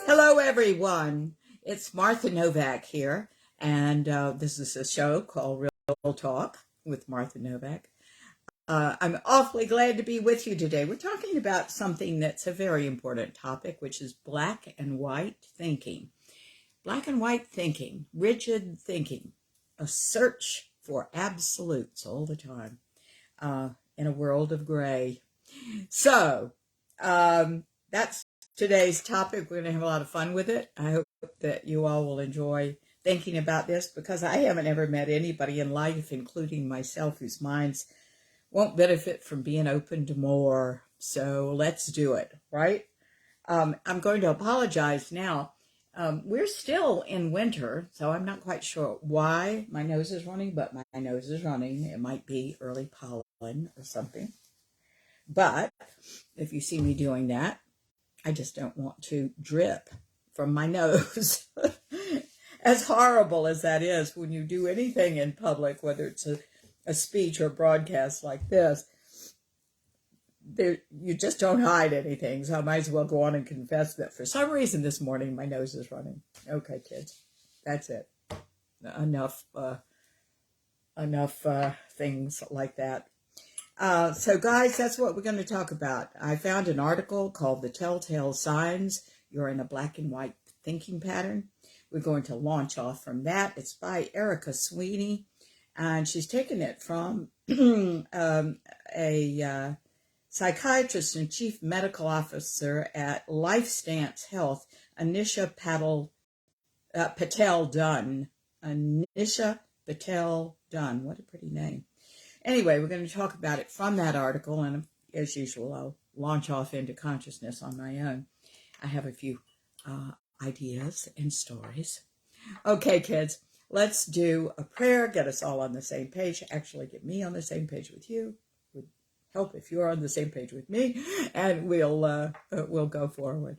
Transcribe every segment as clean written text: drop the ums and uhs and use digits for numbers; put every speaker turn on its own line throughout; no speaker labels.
Hello, everyone. It's Martha Novak here, and this is a show called Real Talk with Martha Novak. I'm awfully glad to be with you today. We're talking about something that's a very important topic, which is black and white thinking. Black and white thinking, rigid thinking, a search for absolutes all the time in a world of gray. So, that's today's topic. We're going to have a lot of fun with it. I hope that you all will enjoy thinking about this, because I haven't ever met anybody in life, including myself, whose minds won't benefit from being open to more. So let's do it, right? I'm going to apologize now. We're still in winter, so I'm not quite sure why my nose is running, but my nose is running. It might be early pollen or something. But if you see me doing that, I just don't want to drip from my nose. As horrible as that is, when you do anything in public, whether it's a speech or broadcast like this, you just don't hide anything. So I might as well go on and confess that for some reason this morning my nose is running. Okay, kids, that's it. Enough things like that. So guys, that's what we're going to talk about. I found an article called The Telltale Signs You're in a Black and White Thinking Pattern. We're going to launch off from that. It's by Erica Sweeney, and she's taken it from a psychiatrist and chief medical officer at LifeStance Health, Anisha Patel Dunn. Anisha Patel Dunn. What a pretty name. Anyway, we're going to talk about it from that article, and as usual, I'll launch off into consciousness on my own. I have a few ideas and stories. Okay, kids, let's do a prayer, get us all on the same page, actually get me on the same page with you. It would help if you're on the same page with me, and we'll go forward.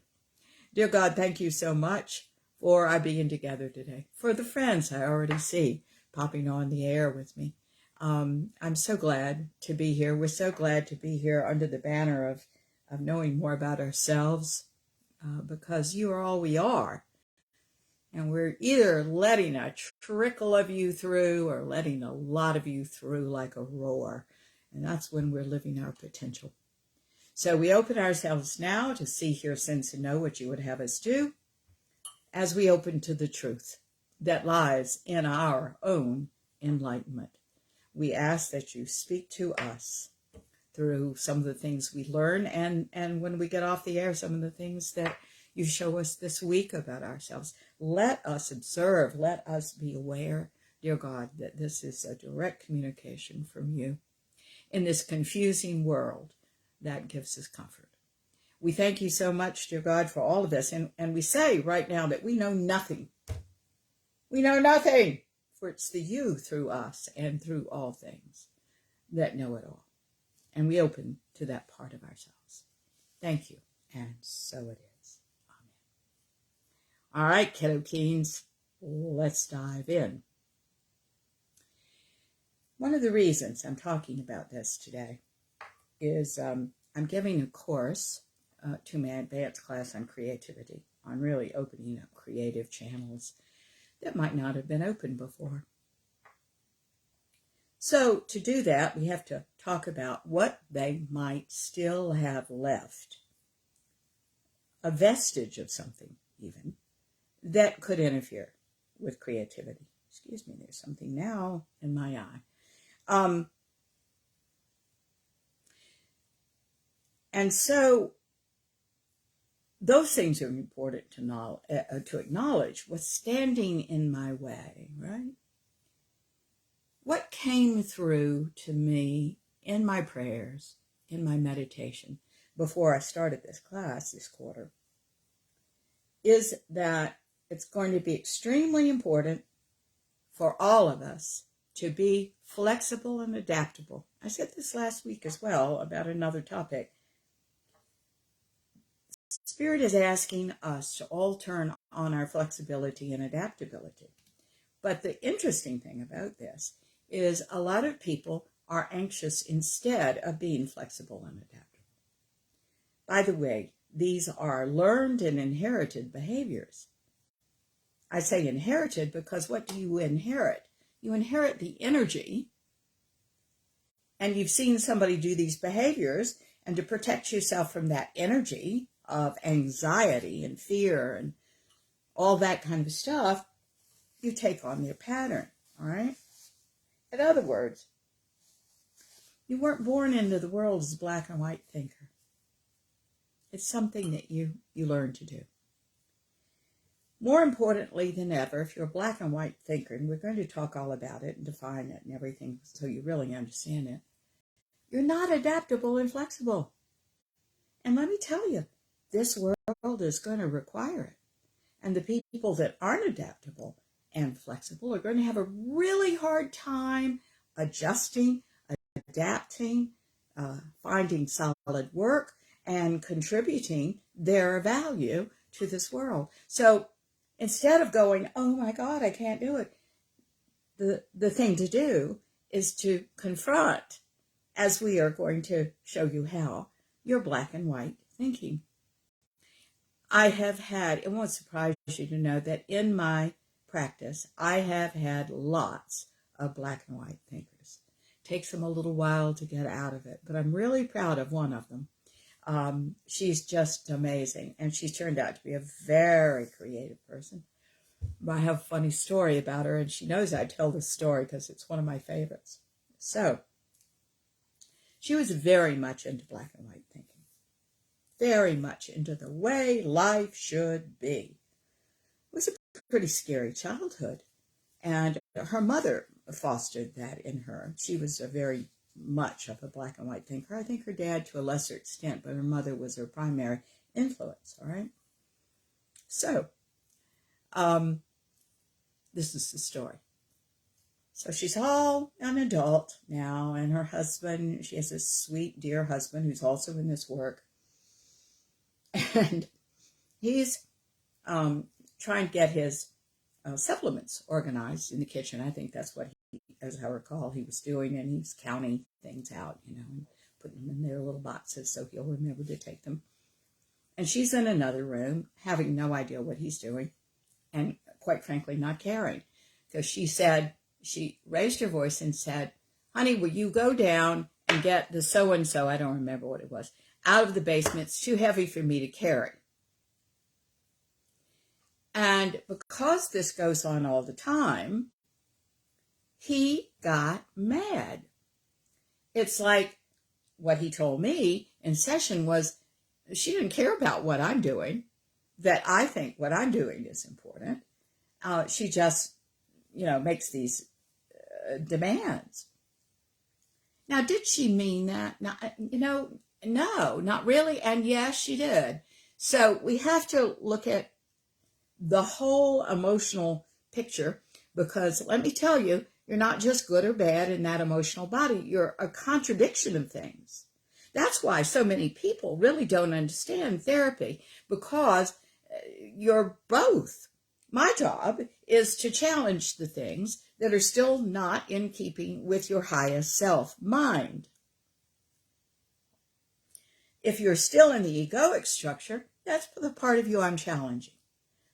Dear God, thank you so much for our being together today, for the friends I already see popping on the air with me. I'm so glad to be here. We're so glad to be here under the banner of knowing more about ourselves, because you are all we are. And we're either letting a trickle of you through or letting a lot of you through like a roar. And that's when we're living our potential. So we open ourselves now to see, hear, sense, and know what you would have us do, as we open to the truth that lies in our own enlightenment. We ask that you speak to us through some of the things we learn, and when we get off the air, some of the things that you show us this week about ourselves. Let us observe, let us be aware, dear God, that this is a direct communication from you in this confusing world that gives us comfort. We thank you so much, dear God, for all of this, and we say right now that we know nothing. We know nothing. For it's the you through us and through all things that know it all. And we open to that part of ourselves. Thank you. And so it is. Amen. All right, kiddo keens, let's dive in. One of the reasons I'm talking about this today is I'm giving a course to my advanced class on creativity, on really opening up creative channels that might not have been open before. So to do that, we have to talk about what they might still have left, a vestige of something even, that could interfere with creativity. Excuse me, there's something now in my eye. And so those things are important to acknowledge. What's standing in my way, right? What came through to me in my prayers, in my meditation, before I started this class this quarter, is that it's going to be extremely important for all of us to be flexible and adaptable. I said this last week as well about another topic. Spirit is asking us to all turn on our flexibility and adaptability. But the interesting thing about this is a lot of people are anxious instead of being flexible and adaptable. By the way, these are learned and inherited behaviors. I say inherited because what do you inherit? You inherit the energy, and you've seen somebody do these behaviors, and to protect yourself from that energy of anxiety and fear and all that kind of stuff, you take on their pattern, all right? In other words, you weren't born into the world as a black and white thinker. It's something that you learn to do. More importantly than ever, if you're a black and white thinker, and we're going to talk all about it and define it and everything so you really understand it, you're not adaptable and flexible. And let me tell you, this world is going to require it. And the people that aren't adaptable and flexible are going to have a really hard time adjusting, adapting, finding solid work, and contributing their value to this world. So instead of going, oh my God, I can't do it, the thing to do is to confront, as we are going to show you how, your black and white thinking. I have had, it won't surprise you to know that in my practice, I have had lots of black and white thinkers. It takes them a little while to get out of it, but I'm really proud of one of them. She's just amazing, and she's turned out to be a very creative person. I have a funny story about her, and she knows I tell this story because it's one of my favorites. So, she was very much into black and white thinking. Very much into the way life should be. It was a pretty scary childhood, and her mother fostered that in her. She was a very much of a black and white thinker. I think her dad to a lesser extent, but her mother was her primary influence, all right? So, this is the story. So she's all an adult now, and her husband, she has a sweet, dear husband who's also in this work. And he's trying to get his supplements organized in the kitchen. I think that's what he, as I recall, he was doing, and he's counting things out, and putting them in their little boxes so he'll remember to take them. And she's in another room, having no idea what he's doing, and quite frankly, not caring. Because she raised her voice and said, honey, will you go down and get the so-and-so, I don't remember what it was, out of the basement. It's too heavy for me to carry. And because this goes on all the time, he got mad. It's like what he told me in session was, she didn't care about what I'm doing, that I think what I'm doing is important. She just, makes these demands. Now, did she mean that? No, not really. And yes, she did. So we have to look at the whole emotional picture, because let me tell you, you're not just good or bad in that emotional body. You're a contradiction of things. That's why so many people really don't understand therapy, because you're both. My job is to challenge the things that are still not in keeping with your highest self mind. If you're still in the egoic structure, that's the part of you I'm challenging.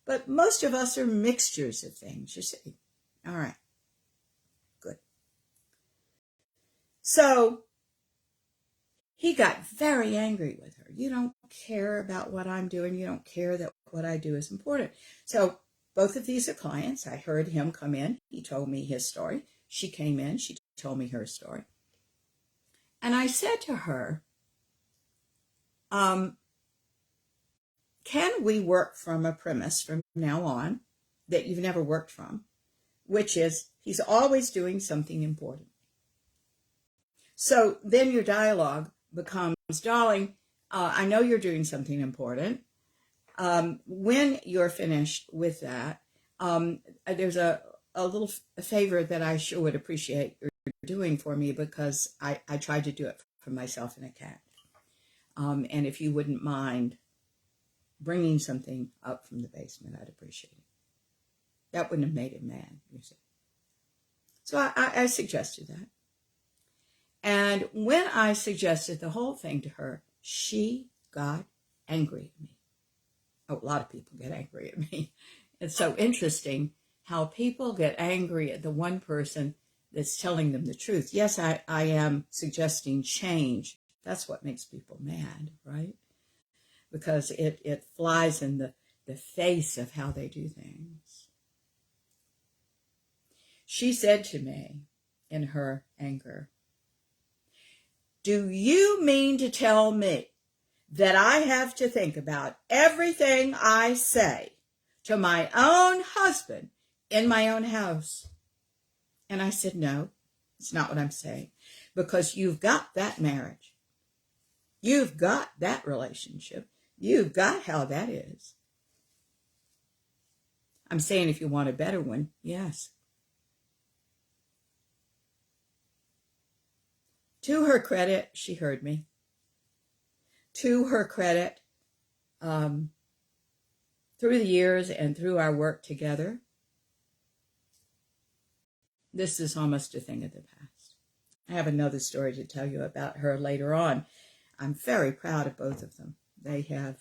But most of us are mixtures of things, you see. All right. Good. So he got very angry with her. You don't care about what I'm doing. You don't care that what I do is important. So both of these are clients. I heard him come in. He told me his story. She came in. She told me her story. And I said to her, can we work from a premise from now on that you've never worked from, which is he's always doing something important. So then your dialogue becomes, darling, I know you're doing something important. When you're finished with that, there's a little favor that I sure would appreciate you're doing for me, because I tried to do it for myself and a cat. And if you wouldn't mind bringing something up from the basement, I'd appreciate it. That wouldn't have made him mad, you see. So I suggested that. And when I suggested the whole thing to her, she got angry at me. Oh, a lot of people get angry at me. It's so interesting how people get angry at the one person that's telling them the truth. Yes, I am suggesting change. That's what makes people mad, right? Because it flies in the face of how they do things. She said to me in her anger, "Do you mean to tell me that I have to think about everything I say to my own husband in my own house?" And I said, "No, it's not what I'm saying. Because you've got that marriage. You've got that relationship. You've got how that is. I'm saying if you want a better one, yes." To her credit, she heard me. To her credit, through the years and through our work together, this is almost a thing of the past. I have another story to tell you about her later on. I'm very proud of both of them. They have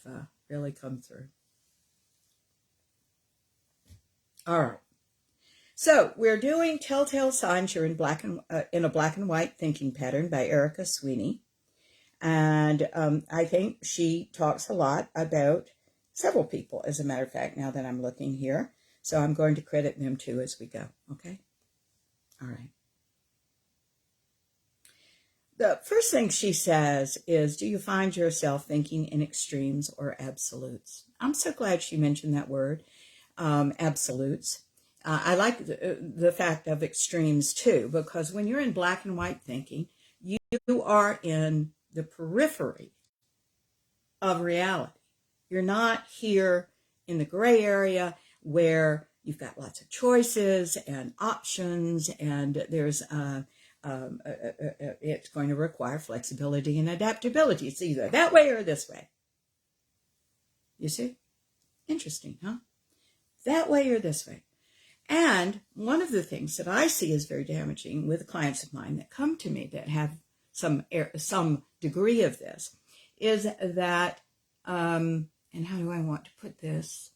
really come through. All right. So we're doing Telltale Signs You're in a Black and White Thinking Pattern by Erica Sweeney. And I think she talks a lot about several people, as a matter of fact, now that I'm looking here. So I'm going to credit them too as we go. Okay? All right. The first thing she says is, do you find yourself thinking in extremes or absolutes? I'm so glad she mentioned that word, absolutes. I like the fact of extremes too, because when you're in black and white thinking, you are in the periphery of reality. You're not here in the gray area where you've got lots of choices and options, and there's it's going to require flexibility and adaptability. It's either that way or this way. You see? Interesting, huh? That way or this way. And one of the things that I see is very damaging with clients of mine that come to me that have some degree of this is that, and how do I want to put this?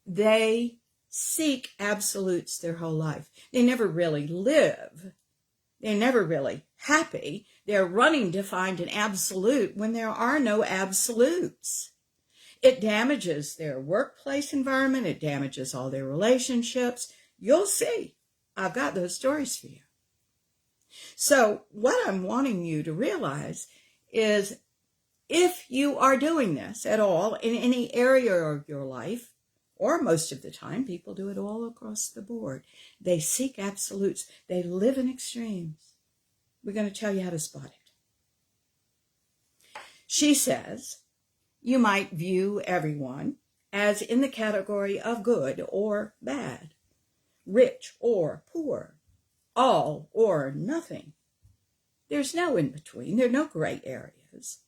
They seek absolutes their whole life. They never really live. They're never really happy. They're running to find an absolute when there are no absolutes. It damages their workplace environment. It damages all their relationships. You'll see. I've got those stories for you. So what I'm wanting you to realize is if you are doing this at all in any area of your life, or most of the time, people do it all across the board. They seek absolutes. They live in extremes. We're going to tell you how to spot it. She says, you might view everyone as in the category of good or bad, rich or poor, all or nothing. There's no in between. There are no gray areas.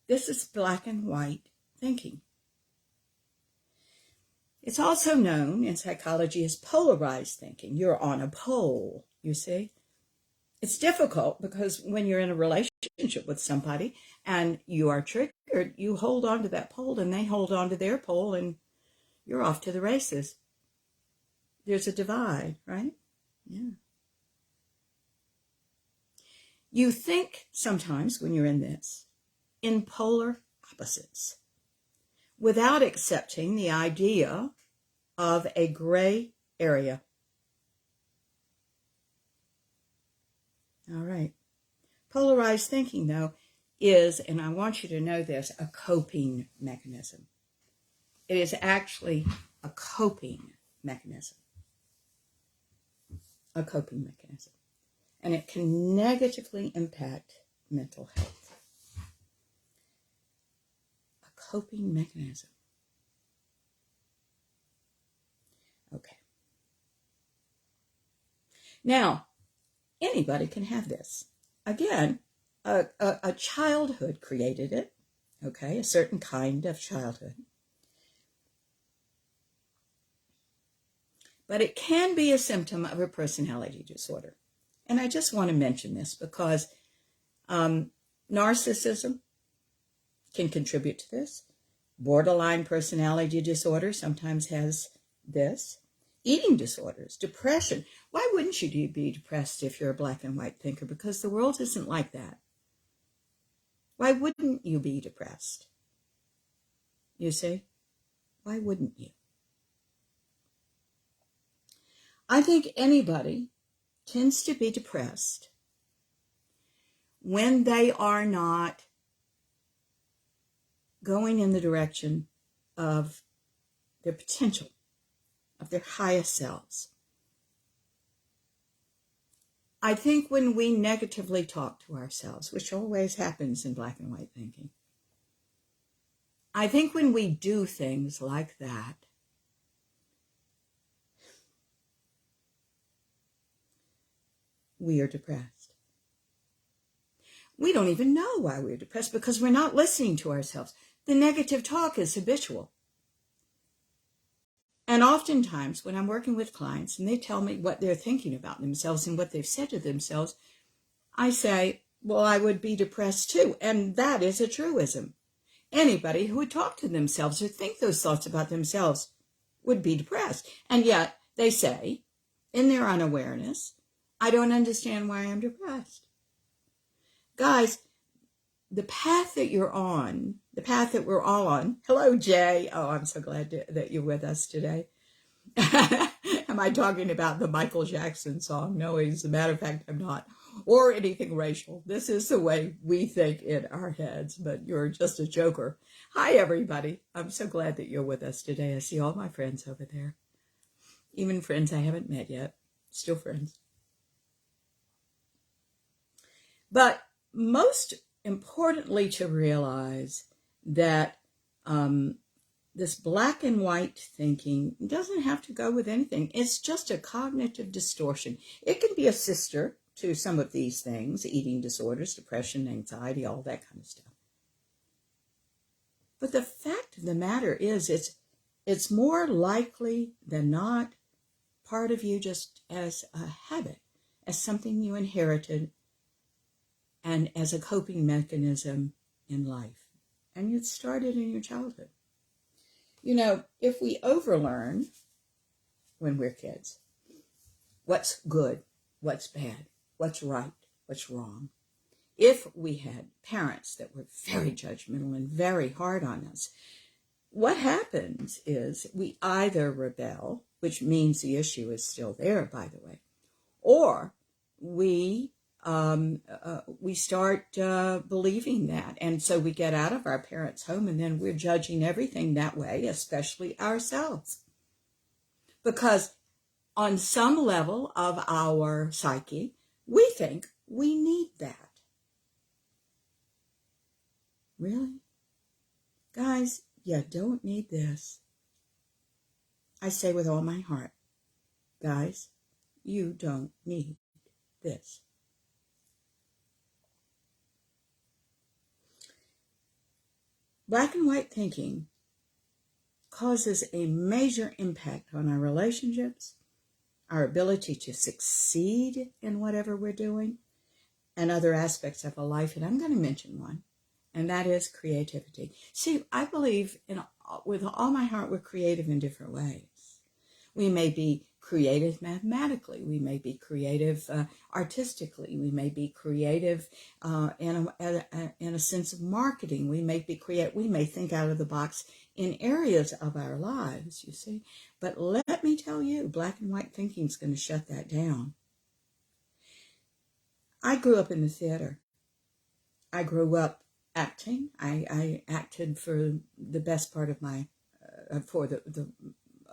This is black and white thinking. It's also known in psychology as polarized thinking. You're on a pole, you see. It's difficult because when you're in a relationship with somebody and you are triggered, you hold on to that pole and they hold on to their pole and you're off to the races. There's a divide, right? Yeah. You think sometimes when you're in this, in polar opposites, without accepting the idea of a gray area. All right. Polarized thinking, though, is, and I want you to know this, a coping mechanism. It is actually a coping mechanism. A coping mechanism. And it can negatively impact mental health. A coping mechanism. Okay. Now, anybody can have this. Again, a childhood created it, okay, a certain kind of childhood. But it can be a symptom of a personality disorder. And I just want to mention this because narcissism can contribute to this. Borderline personality disorder sometimes has this. Eating disorders, depression. Why wouldn't you be depressed if you're a black and white thinker? Because the world isn't like that. Why wouldn't you be depressed? You see? Why wouldn't you? I think anybody tends to be depressed when they are not going in the direction of their potential, of their highest selves. I think when we negatively talk to ourselves, which always happens in black and white thinking, I think when we do things like that, we are depressed. We don't even know why we're depressed because we're not listening to ourselves. The negative talk is habitual. And oftentimes when I'm working with clients and they tell me what they're thinking about themselves and what they've said to themselves, I say, well, I would be depressed too. And that is a truism. Anybody who would talk to themselves or think those thoughts about themselves would be depressed. And yet they say, in their unawareness, I don't understand why I'm depressed. Guys, the path that you're on, the path that we're all on. Hello, Jay. Oh, I'm so glad that you're with us today. Am I talking about the Michael Jackson song? No, as a matter of fact, I'm not. Or anything racial. This is the way we think in our heads, but you're just a joker. Hi, everybody. I'm so glad that you're with us today. I see all my friends over there. Even friends I haven't met yet. Still friends. But most importantly to realize that this black and white thinking doesn't have to go with anything. It's just a cognitive distortion. It can be a sister to some of these things, eating disorders, depression, anxiety, all that kind of stuff. But the fact of the matter is it's more likely than not part of you just as a habit, as something you inherited, and as a coping mechanism in life. And it started in your childhood. You know, if we overlearn when we're kids, what's good, what's bad, what's right, what's wrong. If we had parents that were very judgmental and very hard on us, what happens is we either rebel, which means the issue is still there, by the way, or we start believing that. And so we get out of our parents' home and then we're judging everything that way, especially ourselves. Because on some level of our psyche, we think we need that. Really? Guys, you don't need this. I say with all my heart, guys, you don't need this. Black and white thinking causes a major impact on our relationships, our ability to succeed in whatever we're doing, and other aspects of our life. And I'm going to mention one, and that is creativity. See, I believe with all my heart we're creative in different ways. We may be creative mathematically. We may be creative artistically. We may be creative in a sense of marketing. We may be creative. We may think out of the box in areas of our lives, you see. But let me tell you, black and white thinking is going to shut that down. I grew up in the theater. I grew up acting. I acted for the best part of my, for the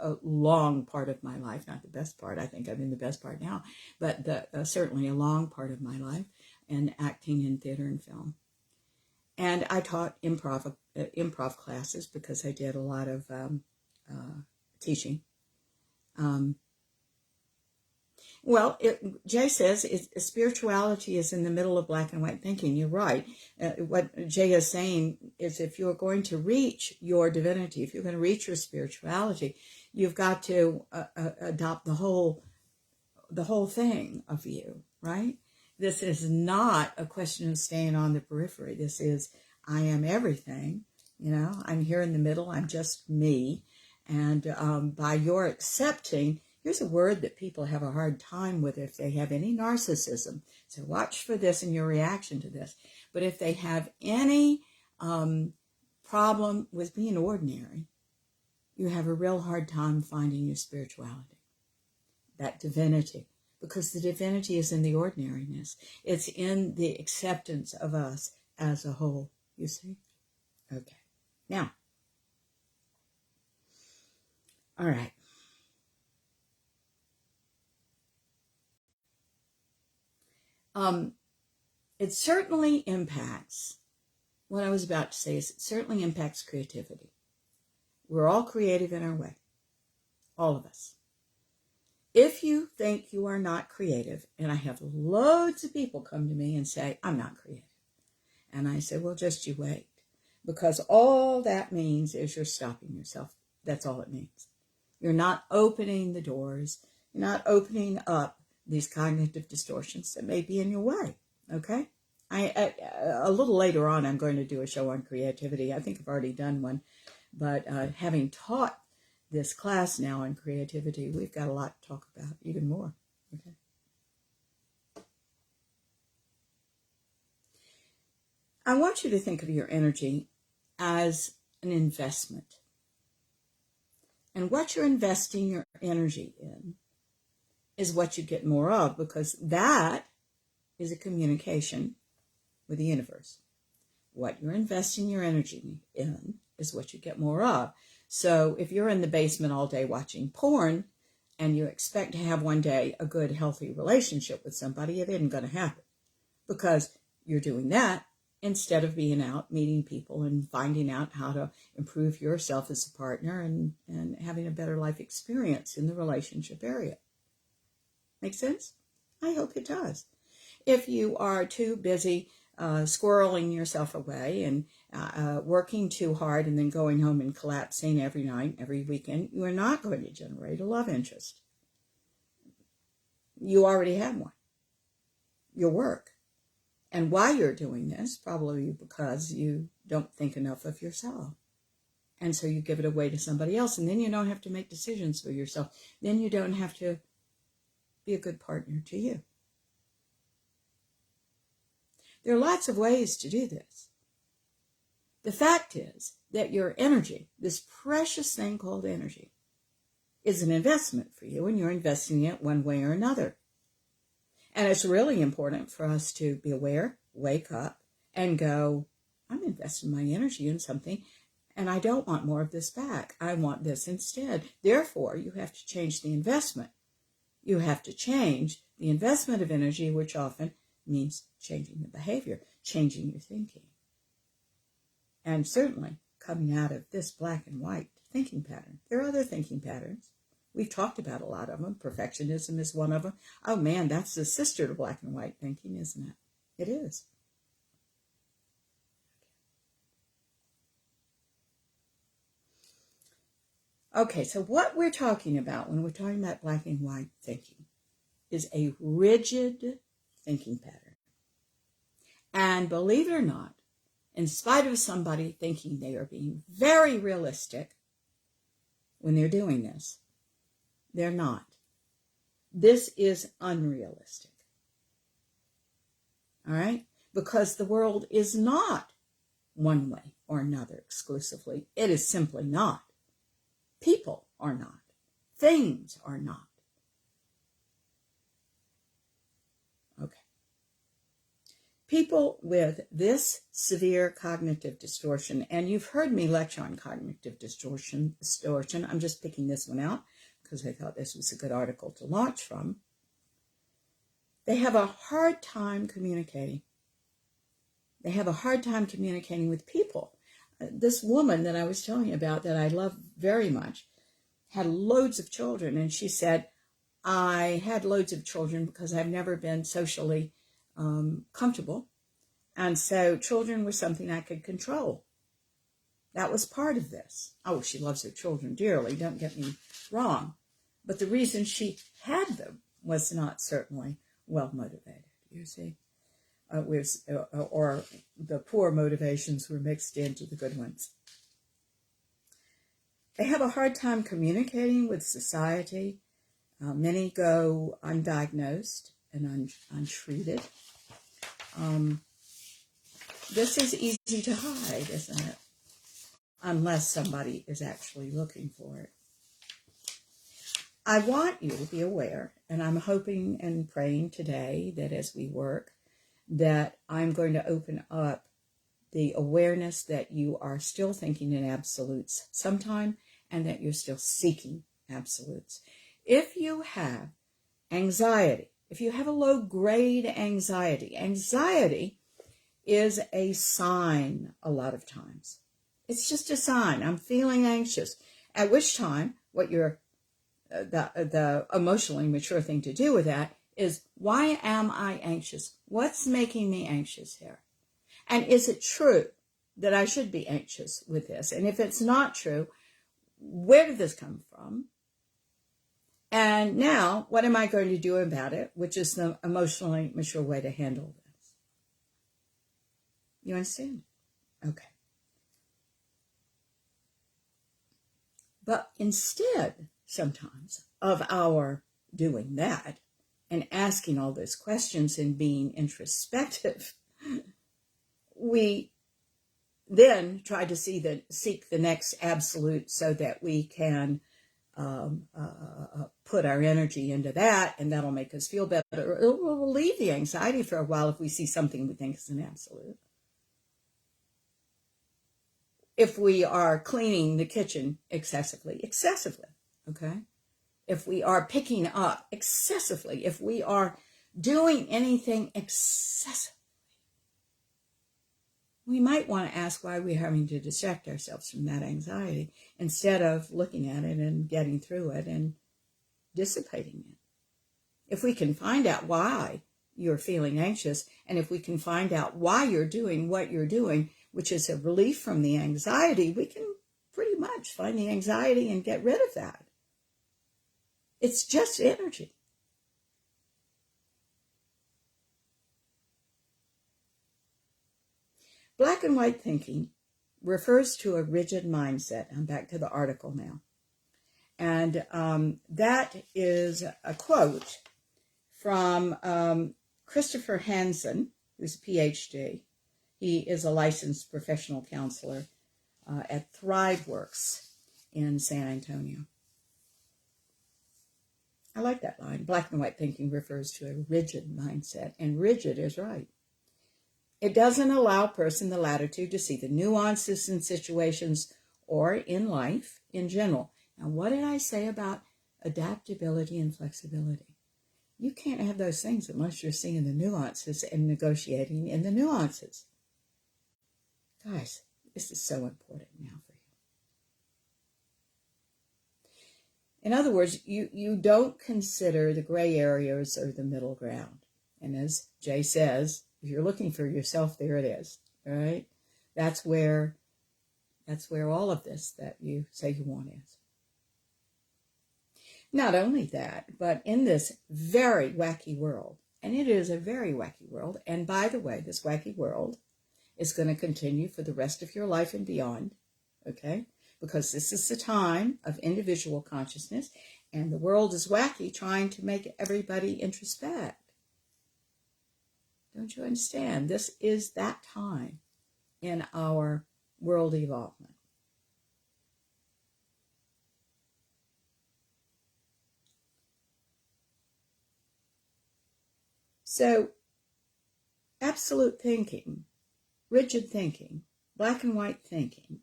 a long part of my life, not the best part. I think I'm in the best part now, but certainly a long part of my life, and acting in theater and film. And I taught improv classes because I did a lot of teaching. Jay says spirituality is in the middle of black and white thinking. You're right. What Jay is saying is if you're going to reach your divinity, if you're going to reach your spirituality, you've got to adopt the whole thing of you, right? This is not a question of staying on the periphery. This is, I am everything. I'm here in the middle. I'm just me. And by your accepting, here's a word that people have a hard time with if they have any narcissism. So watch for this in your reaction to this. But if they have any problem with being ordinary, you have a real hard time finding your spirituality, that divinity, because the divinity is in the ordinariness. It's in the acceptance of us as a whole, you see? Okay. Now, all right. It certainly impacts, what I was about to say is it certainly impacts creativity. We're all creative in our way, all of us. If you think you are not creative, and I have loads of people come to me and say, I'm not creative. And I say, well, just you wait. Because all that means is you're stopping yourself. That's all it means. You're not opening the doors. You're not opening up these cognitive distortions that may be in your way. Okay? A little later on, I'm going to do a show on creativity. I think I've already done one. But having taught this class now on creativity, we've got a lot to talk about, even more. Okay? I want you to think of your energy as an investment. And what you're investing your energy in is what you get more of, because that is a communication with the universe. What you're investing your energy in is what you get more of. So if you're in the basement all day watching porn and you expect to have one day a good, healthy relationship with somebody, it isn't going to happen, because you're doing that instead of being out meeting people and finding out how to improve yourself as a partner and having a better life experience in the relationship area. Make sense? I hope it does. If you are too busy squirreling yourself away and working too hard and then going home and collapsing every night, every weekend, you are not going to generate a love interest. You already have one. Your work. And why you're doing this, probably because you don't think enough of yourself. And so you give it away to somebody else, and then you don't have to make decisions for yourself. Then you don't have to be a good partner to you. There are lots of ways to do this. The fact is that your energy, this precious thing called energy, is an investment for you, and you're investing it one way or another. And it's really important for us to be aware, wake up, and go, I'm investing my energy in something, and I don't want more of this back. I want this instead. Therefore, you have to change the investment. You have to change the investment of energy, which often means changing the behavior, changing your thinking. And certainly coming out of this black and white thinking pattern. There are other thinking patterns. We've talked about a lot of them. Perfectionism is one of them. Oh man, that's the sister to black and white thinking, isn't it? It is. Okay, so what we're talking about when we're talking about black and white thinking is a rigid thinking pattern. And believe it or not, in spite of somebody thinking they are being very realistic when they're doing this, they're not. This is unrealistic. All right? Because the world is not one way or another exclusively. It is simply not. People are not. Things are not. Okay. People with this severe cognitive distortion, and you've heard me lecture on cognitive distortion. I'm just picking this one out because I thought this was a good article to launch from. They have a hard time communicating. They have a hard time communicating with people. This woman that I was telling you about that I love very much had loads of children, and she said, I had loads of children because I've never been socially comfortable, and so children were something I could control. That was part of this. Oh, she loves her children dearly, don't get me wrong. But the reason she had them was not certainly well motivated, you see. or the poor motivations were mixed into the good ones. They have a hard time communicating with society. Many go undiagnosed and untreated. This is easy to hide, isn't it? Unless somebody is actually looking for it. I want you to be aware, and I'm hoping and praying today that as we work, that I'm going to open up the awareness that you are still thinking in absolutes sometime, and that you're still seeking absolutes. If you have anxiety, if you have a low-grade anxiety, anxiety is a sign a lot of times. It's just a sign. I'm feeling anxious. At which time, what you're the emotionally mature thing to do with that is, why am I anxious? What's making me anxious here? And is it true that I should be anxious with this? And if it's not true, where did this come from? And now, what am I going to do about it? Which is the emotionally mature way to handle this. You understand? Okay. But instead, sometimes, of our doing that and asking all those questions and being introspective, we then try to seek the next absolute so that we can put our energy into that, and that'll make us feel better. It will relieve the anxiety for a while if we see something we think is an absolute. If we are cleaning the kitchen excessively, okay? If we are picking up excessively, if we are doing anything excessively, we might want to ask why we're having to distract ourselves from that anxiety instead of looking at it and getting through it and dissipating it. If we can find out why you're feeling anxious, and if we can find out why you're doing what you're doing, which is a relief from the anxiety, we can pretty much find the anxiety and get rid of that. It's just energy. Black and white thinking refers to a rigid mindset. I'm back to the article now. And that is a quote from Christopher Hansen, who's a PhD. He is a licensed professional counselor at ThriveWorks in San Antonio. I like that line. Black and white thinking refers to a rigid mindset, and rigid is right. It doesn't allow a person the latitude to see the nuances in situations or in life in general. Now, what did I say about adaptability and flexibility? You can't have those things unless you're seeing the nuances and negotiating in the nuances. Guys, this is so important now for you. In other words, you don't consider the gray areas or the middle ground. And as Jay says, if you're looking for yourself, there it is. All right? That's where all of this that you say you want is. Not only that, but in this very wacky world, and it is a very wacky world, and by the way, this wacky world is going to continue for the rest of your life and beyond, okay? Because this is the time of individual consciousness, and the world is wacky, trying to make everybody introspect. Don't you understand? This is that time in our world evolvement. So, absolute thinking, rigid thinking, black and white thinking,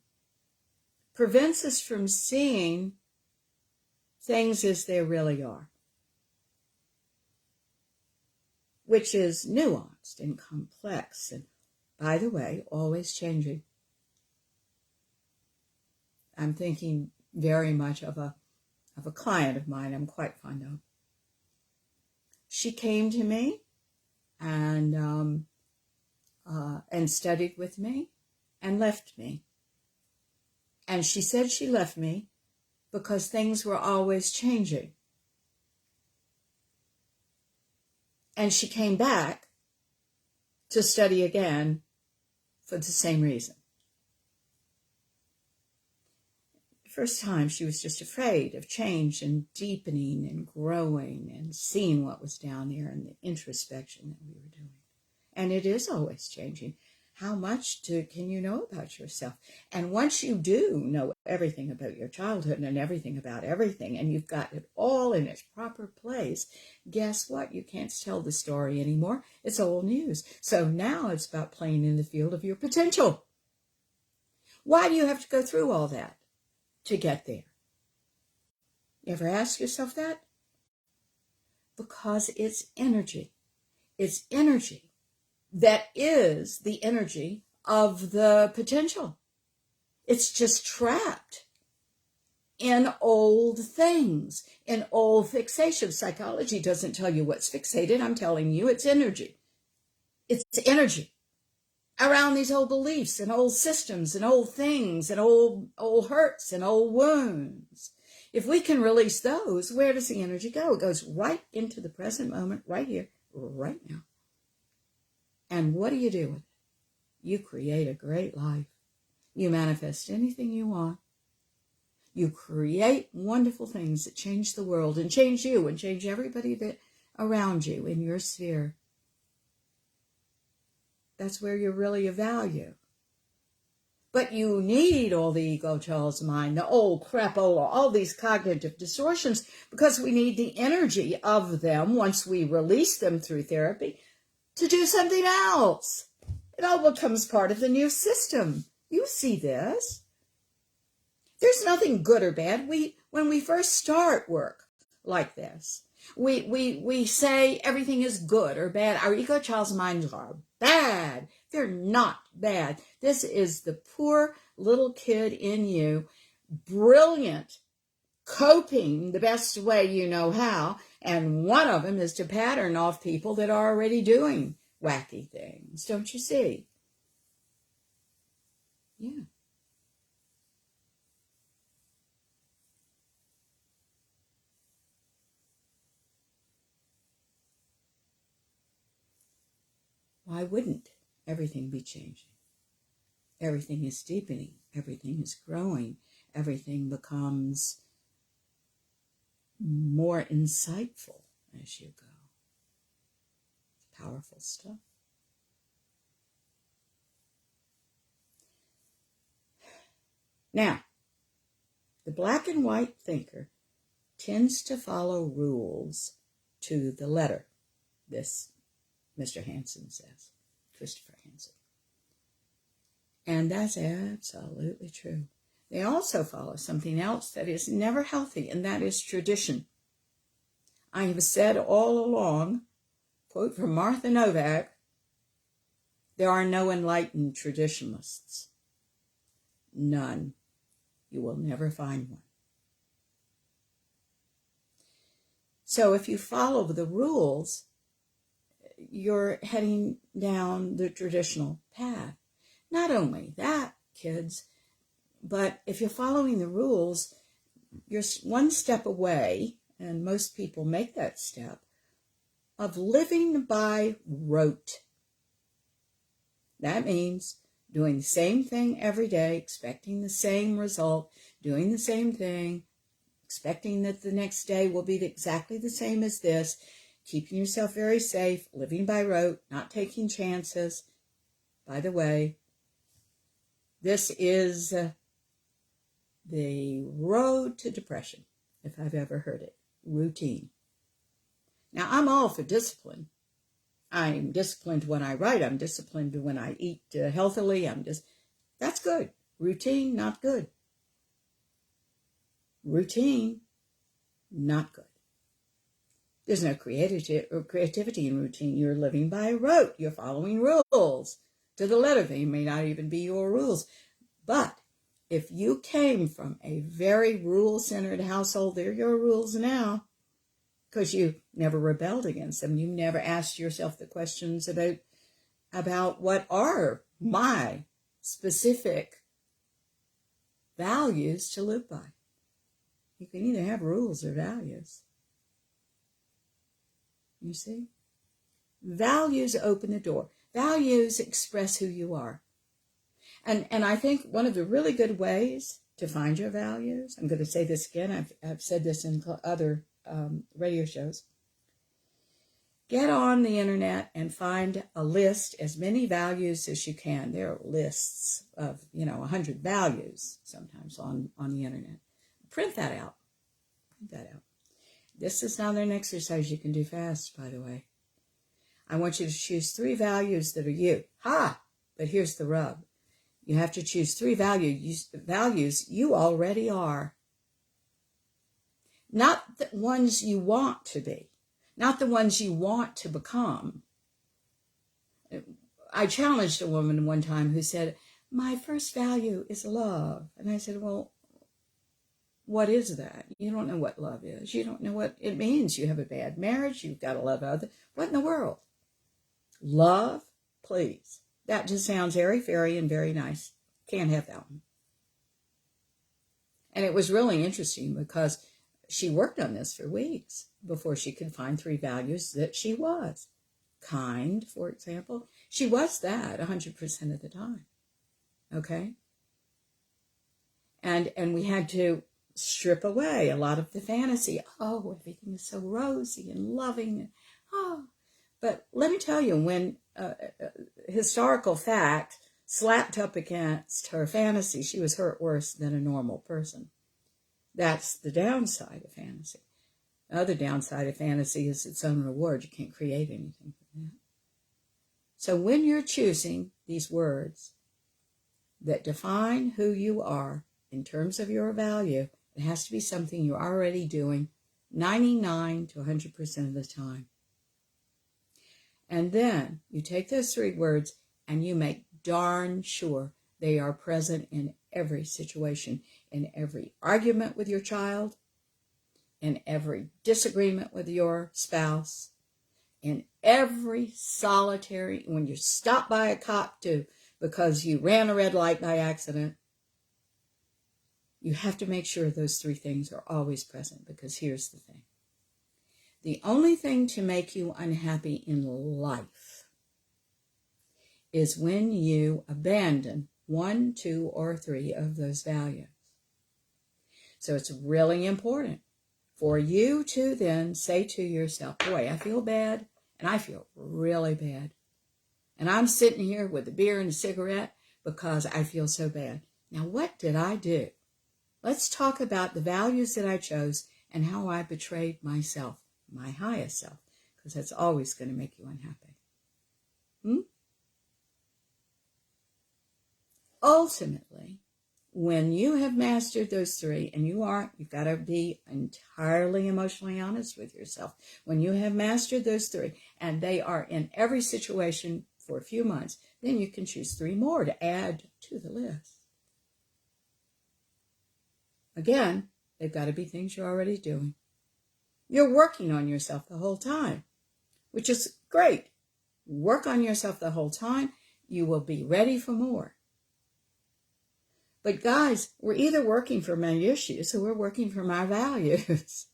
prevents us from seeing things as they really are, which is nuanced and complex, and, by the way, always changing. I'm thinking very much of a client of mine I'm quite fond of. She came to me and studied with me and left me. And she said she left me because things were always changing. And she came back to study again for the same reason. The first time she was just afraid of change and deepening and growing and seeing what was down there and the introspection that we were doing. And it is always changing. How much can you know about yourself? And once you do know everything about your childhood and everything about everything, and you've got it all in its proper place, guess what? You can't tell the story anymore. It's old news. So now it's about playing in the field of your potential. Why do you have to go through all that to get there? You ever ask yourself that? Because it's energy. It's energy that is the energy of the potential. It's just trapped in old things, in old fixations. Psychology doesn't tell you what's fixated. I'm telling you, it's energy. It's energy around these old beliefs and old systems and old things and old hurts and old wounds. If we can release those, where does the energy go? It goes right into the present moment, right here, right now. And what do you do with it? You create a great life. You manifest anything you want. You create wonderful things that change the world and change you and change everybody that around you in your sphere. That's where you're really of value. But you need all the ego, child's mind, the old crapola, all these cognitive distortions, because we need the energy of them once we release them through therapy to do something else. It all becomes part of the new system. You see this. There's nothing good or bad. When we first start work like this, we say everything is good or bad. Our ego child's minds are bad. They're not bad. This is the poor little kid in you, brilliant, coping the best way you know how. And one of them is to pattern off people that are already doing wacky things. Don't you see? Yeah. Why wouldn't everything be changing? Everything is deepening. Everything is growing. Everything becomes more insightful as you go. Powerful stuff. Now, the black and white thinker tends to follow rules to the letter. This Mr. Hansen says, Christopher Hansen. And that's absolutely true. They also follow something else that is never healthy, and that is tradition. I have said all along, quote from Martha Novak, there are no enlightened traditionalists. None. You will never find one. So if you follow the rules, you're heading down the traditional path. Not only that, kids, but if you're following the rules, you're one step away, and most people make that step, of living by rote. That means doing the same thing every day, expecting the same result, doing the same thing, expecting that the next day will be exactly the same as this, keeping yourself very safe, living by rote, not taking chances. By the way, this is the road to depression, if I've ever heard it. Routine. Now, I'm all for discipline. I'm disciplined when I write. I'm disciplined when I eat healthily. That's good. Routine, not good. Routine, not good. There's no creativity in routine. You're living by rote. You're following rules to the letter. They may not even be your rules. But if you came from a very rule-centered household, they're your rules now, because you never rebelled against them. You never asked yourself the questions about what are my specific values to live by. You can either have rules or values. You see? Values open the door. Values express who you are. And I think one of the really good ways to find your values, I'm going to say this again, I've said this in other radio shows, get on the internet and find a list, as many values as you can. There are lists of, 100 values sometimes on the internet. Print that out. This is not an exercise you can do fast, by the way. I want you to choose 3 values that are you. But here's the rub. You have to choose 3 values you already are. Not the ones you want to be. Not the ones you want to become. I challenged a woman one time who said, my first value is love. And I said, well, what is that? You don't know what love is. You don't know what it means. You have a bad marriage. You've got to love others. What in the world? Love, please. That just sounds airy-fairy and very nice. Can't have that one. And it was really interesting because she worked on this for weeks before she could find 3 values that she was. Kind, for example. She was that 100% of the time. Okay? And we had to strip away a lot of the fantasy. Oh, everything is so rosy and loving. Oh. But let me tell you, when historical fact slapped up against her fantasy, she was hurt worse than a normal person. That's the downside of fantasy. The other downside of fantasy is its own reward. You can't create anything from that. So when you're choosing these words that define who you are in terms of your value, it has to be something you're already doing 99 to 100% of the time. And then you take those 3 words and you make darn sure they are present in every situation, in every argument with your child, in every disagreement with your spouse, in every solitary, when you're stopped by a cop because you ran a red light by accident. You have to make sure those 3 things are always present, because here's the thing. The only thing to make you unhappy in life is when you abandon 1, 2, or 3 of those values. So it's really important for you to then say to yourself, boy, I feel bad, and I feel really bad. And I'm sitting here with a beer and a cigarette because I feel so bad. Now, what did I do? Let's talk about the values that I chose and how I betrayed myself, my highest self, because that's always going to make you unhappy. Ultimately, when you have mastered those 3, and you've got to be entirely emotionally honest with yourself. When you have mastered those 3, and they are in every situation for a few months, then you can choose 3 more to add to the list. Again, they've got to be things you're already doing. You're working on yourself the whole time, which is great. Work on yourself the whole time. You will be ready for more. But guys, we're either working from our issues or we're working from our values.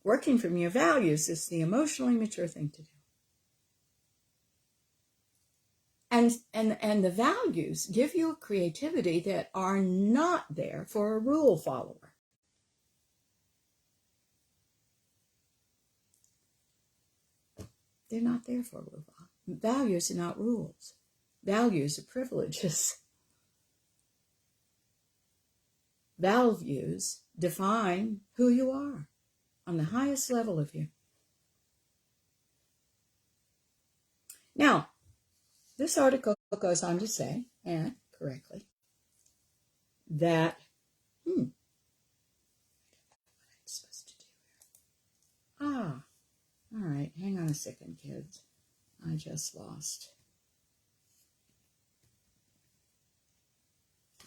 Working from your values is the emotionally mature thing to do. And the values give you a creativity that are not there for a rule follower. They're not there for a rule follower. Values are not rules. Values are privileges. Values define who you are on the highest level of you. Now, this article goes on to say, and correctly, that, what am I supposed to do here? All right, hang on a second, kids. I just lost.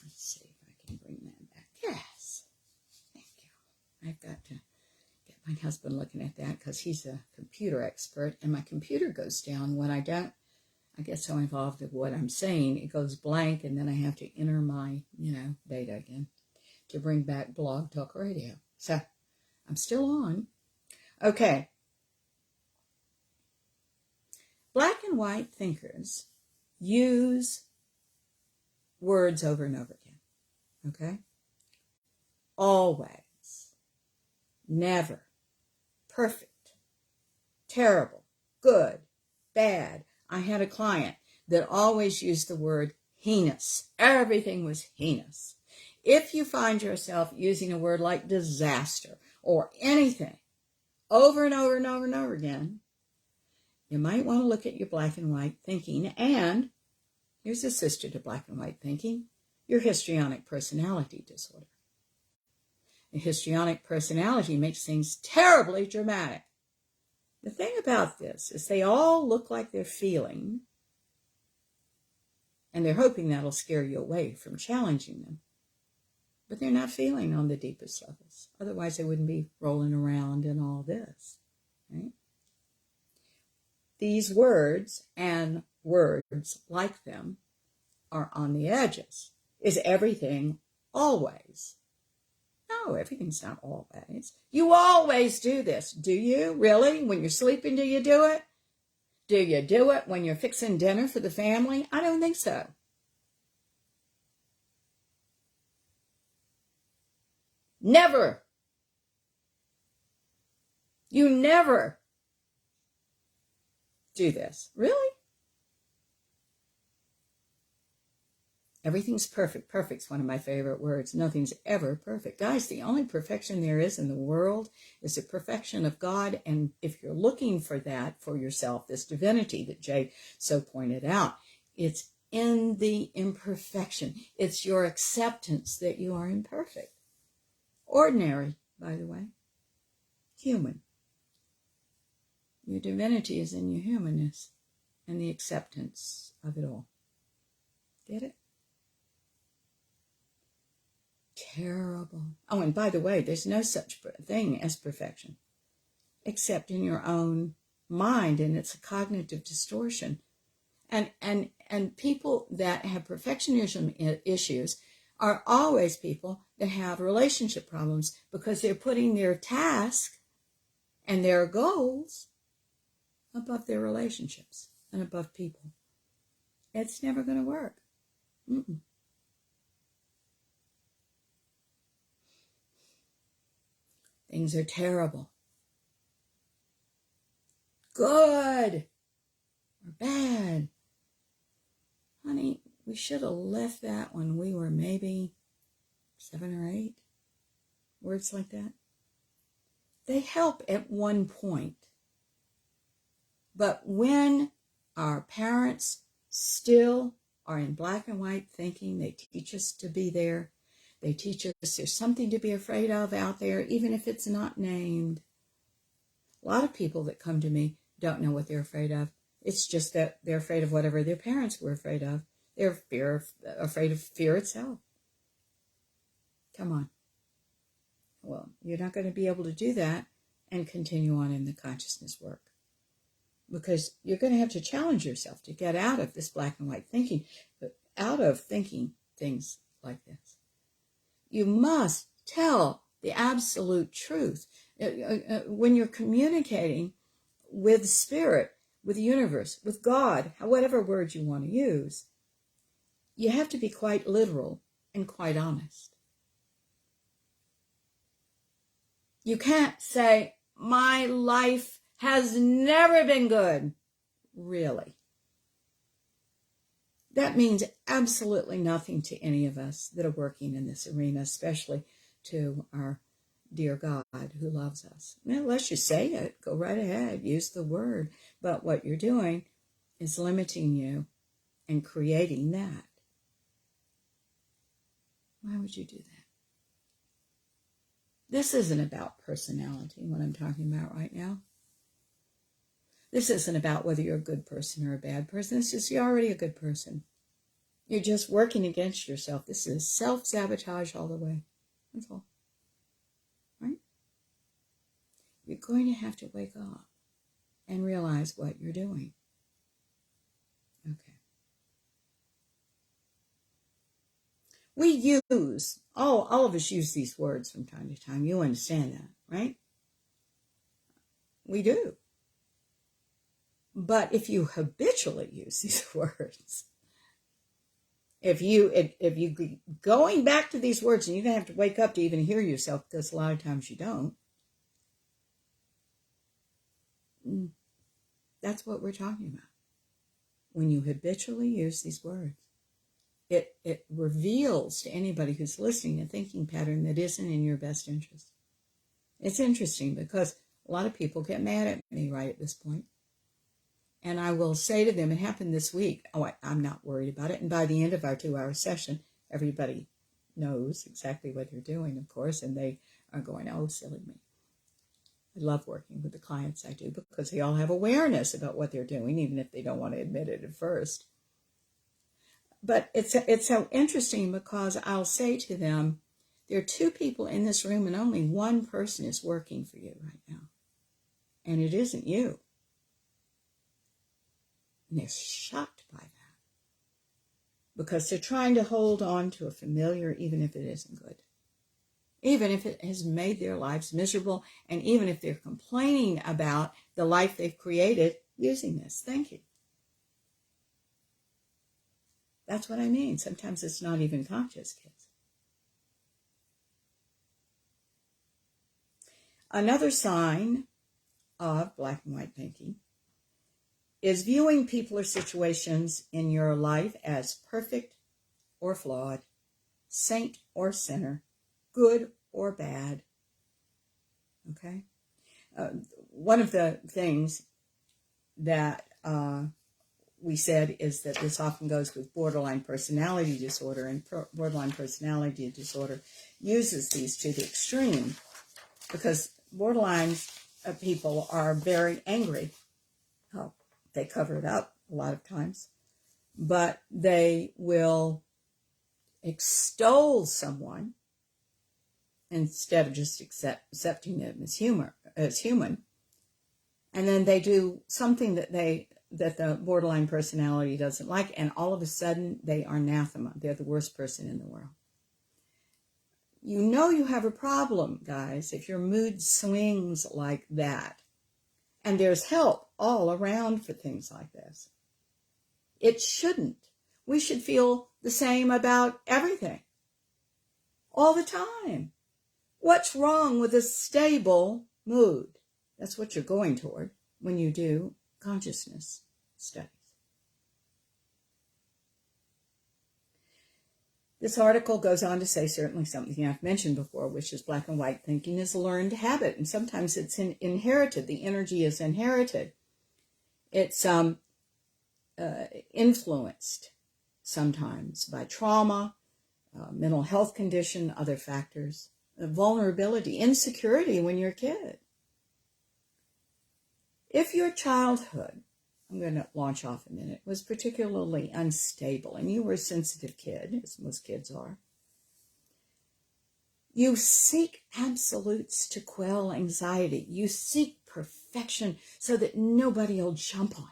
Let's see if I can bring that back. Yes, thank you. I've got to get my husband looking at that because he's a computer expert, and my computer goes down when I get so involved with what I'm saying, it goes blank, and then I have to enter my, data again to bring back Blog Talk Radio. So I'm still on. Okay. Black and white thinkers use words over and over again, okay? Always, never, perfect, terrible, good, bad. I had a client that always used the word heinous. Everything was heinous. If you find yourself using a word like disaster or anything over and over and over and over again, you might want to look at your black and white thinking. And here's a sister to black and white thinking, your histrionic personality disorder. A histrionic personality makes things terribly dramatic. The thing about this is they all look like they're feeling, and they're hoping that'll scare you away from challenging them. But they're not feeling on the deepest levels. Otherwise, they wouldn't be rolling around in all this, right? These words and words like them are on the edges. Is everything always? No, everything's not always. You always do this. Do you? Really? When you're sleeping, do you do it? Do you do it when you're fixing dinner for the family? I don't think so. Never. You never do this. Really? Everything's perfect. Perfect's one of my favorite words. Nothing's ever perfect. Guys, the only perfection there is in the world is the perfection of God. And if you're looking for that for yourself, this divinity that Jay so pointed out, it's in the imperfection. It's your acceptance that you are imperfect. Ordinary, by the way. Human. Your divinity is in your humanness and the acceptance of it all. Get it? Terrible. Oh, and by the way, there's no such thing as perfection, except in your own mind, and it's a cognitive distortion. And people that have perfectionism issues are always people that have relationship problems because they're putting their task and their goals above their relationships and above people. It's never going to work. Mm-mm. Things are terrible. Good or bad. Honey, we should have left that when we were maybe 7 or 8. Words like that. They help at one point. But when our parents still are in black and white thinking, they teach us to be there. They teach us there's something to be afraid of out there, even if it's not named. A lot of people that come to me don't know what they're afraid of. It's just that they're afraid of whatever their parents were afraid of. They're afraid of fear itself. Come on. Well, you're not going to be able to do that and continue on in the consciousness work, because you're going to have to challenge yourself to get out of this black and white thinking, but out of thinking things like this. You must tell the absolute truth. When you're communicating with spirit, with the universe, with God, whatever word you want to use, you have to be quite literal and quite honest. You can't say, my life has never been good. Really? That means absolutely nothing to any of us that are working in this arena, especially to our dear God who loves us. Now, unless you say it, go right ahead, use the word. But what you're doing is limiting you and creating that. Why would you do that? This isn't about personality, what I'm talking about right now. This isn't about whether you're a good person or a bad person. It's just you're already a good person. You're just working against yourself. This is self-sabotage all the way. That's all. Right? You're going to have to wake up and realize what you're doing. Okay. We use, all of us use these words from time to time. You understand that, right? We do. But if you habitually use these words, if you going back to these words, and you're going to have to wake up to even hear yourself, because a lot of times you don't. That's what we're talking about. When you habitually use these words, it reveals to anybody who's listening a thinking pattern that isn't in your best interest. It's interesting because a lot of people get mad at me right at this point. And I will say to them, it happened this week. Oh, I'm not worried about it. And by the end of our 2-hour session, everybody knows exactly what they're doing, of course, and they are going, oh, silly me. I love working with the clients I do because they all have awareness about what they're doing, even if they don't want to admit it at first. But it's so interesting because I'll say to them, there are 2 people in this room and only one person is working for you right now. And it isn't you. And they're shocked by that. Because they're trying to hold on to a familiar, even if it isn't good. Even if it has made their lives miserable, and even if they're complaining about the life they've created using this. Thank you. That's what I mean. Sometimes it's not even conscious, kids. Another sign of black and white thinking is viewing people or situations in your life as perfect or flawed, saint or sinner, good or bad. Okay? One of the things that we said is that this often goes with borderline personality disorder, and borderline personality disorder uses these to the extreme because borderline people are very angry. Oh, they cover it up a lot of times, but they will extol someone instead of just accepting them as human. And then they do something that the borderline personality doesn't like, and all of a sudden they are anathema. They're the worst person in the world. You know you have a problem, guys, if your mood swings like that. And there's help all around for things like this. It shouldn't. We should feel the same about everything. All the time. What's wrong with a stable mood? That's what you're going toward when you do consciousness studies. This article goes on to say certainly something I've mentioned before, which is black and white thinking is a learned habit, and sometimes it's inherited. The energy is inherited. It's influenced sometimes by trauma, mental health condition, other factors, vulnerability, insecurity when you're a kid. If your childhood, I'm going to launch off a minute, was particularly unstable and you were a sensitive kid, as most kids are, you seek absolutes to quell anxiety. You seek perfection so that nobody will jump on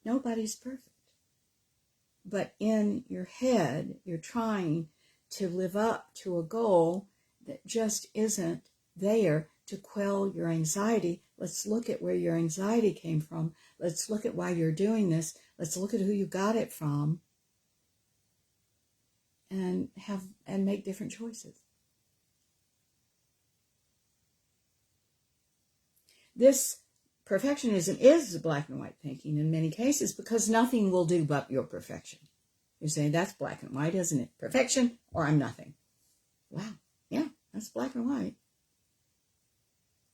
you. Nobody's perfect. But in your head, you're trying to live up to a goal that just isn't there to quell your anxiety. Let's look at where your anxiety came from. Let's look at why you're doing this. Let's look at who you got it from and make different choices. This perfectionism is black and white thinking in many cases because nothing will do but your perfection. You're saying that's black and white, isn't it? Perfection or I'm nothing. Wow. Yeah, that's black and white.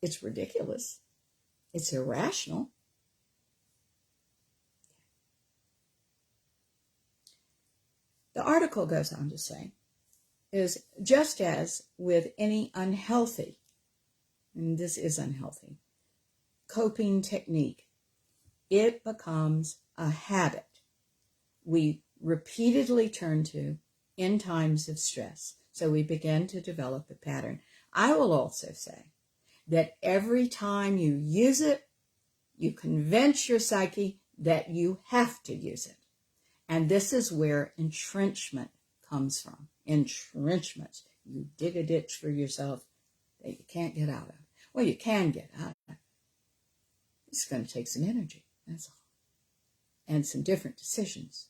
It's ridiculous. It's irrational. The article goes on to say, is just as with any unhealthy, and this is unhealthy, coping technique, it becomes a habit we repeatedly turn to in times of stress. So we begin to develop a pattern. I will also say that every time you use it, you convince your psyche that you have to use it. And this is where entrenchment comes from. Entrenchment. You dig a ditch for yourself that you can't get out of. Well, you can get out of. It's going to take some energy, that's all. And some different decisions.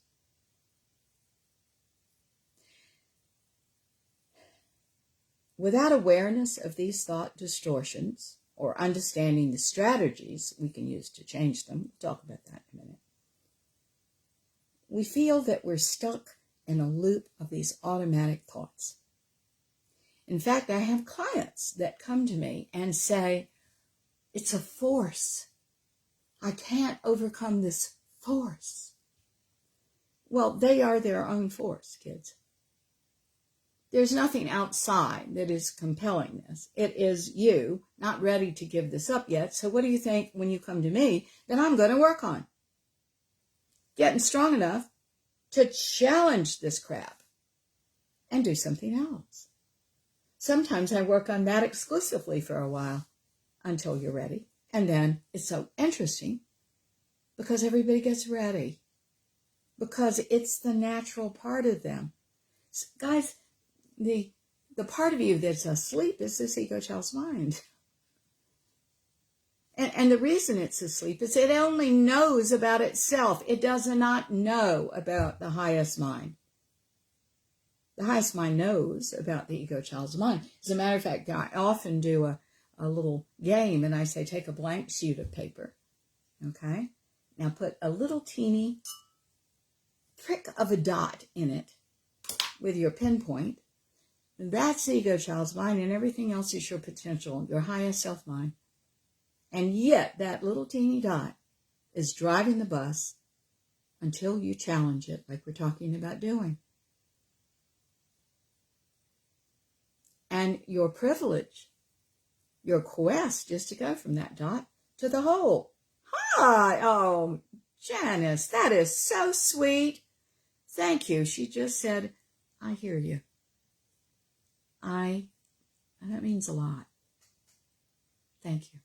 Without awareness of these thought distortions, or understanding the strategies we can use to change them, we'll talk about that in a minute, we feel that we're stuck in a loop of these automatic thoughts. In fact, I have clients that come to me and say, it's a force. I can't overcome this force. Well, they are their own force, kids. There's nothing outside that is compelling this. It is you not ready to give this up yet. So what do you think when you come to me that I'm going to work on? Getting strong enough to challenge this crap and do something else. Sometimes I work on that exclusively for a while until you're ready. And then it's so interesting because everybody gets ready because it's the natural part of them. So guys, the part of you that's asleep is this ego child's mind. And the reason it's asleep is it only knows about itself. It does not know about the highest mind. The highest mind knows about the ego child's mind. As a matter of fact, I often do a little game, and I say, take a blank sheet of paper, okay? Now put a little teeny prick of a dot in it with your pinpoint. And that's the ego child's mind, and everything else is your potential, your highest self mind. And yet that little teeny dot is driving the bus until you challenge it, like we're talking about doing. And your privilege, your quest is to go from that dot to the whole. Hi, oh, Janice, that is so sweet. Thank you. She just said, I hear you. And that means a lot. Thank you.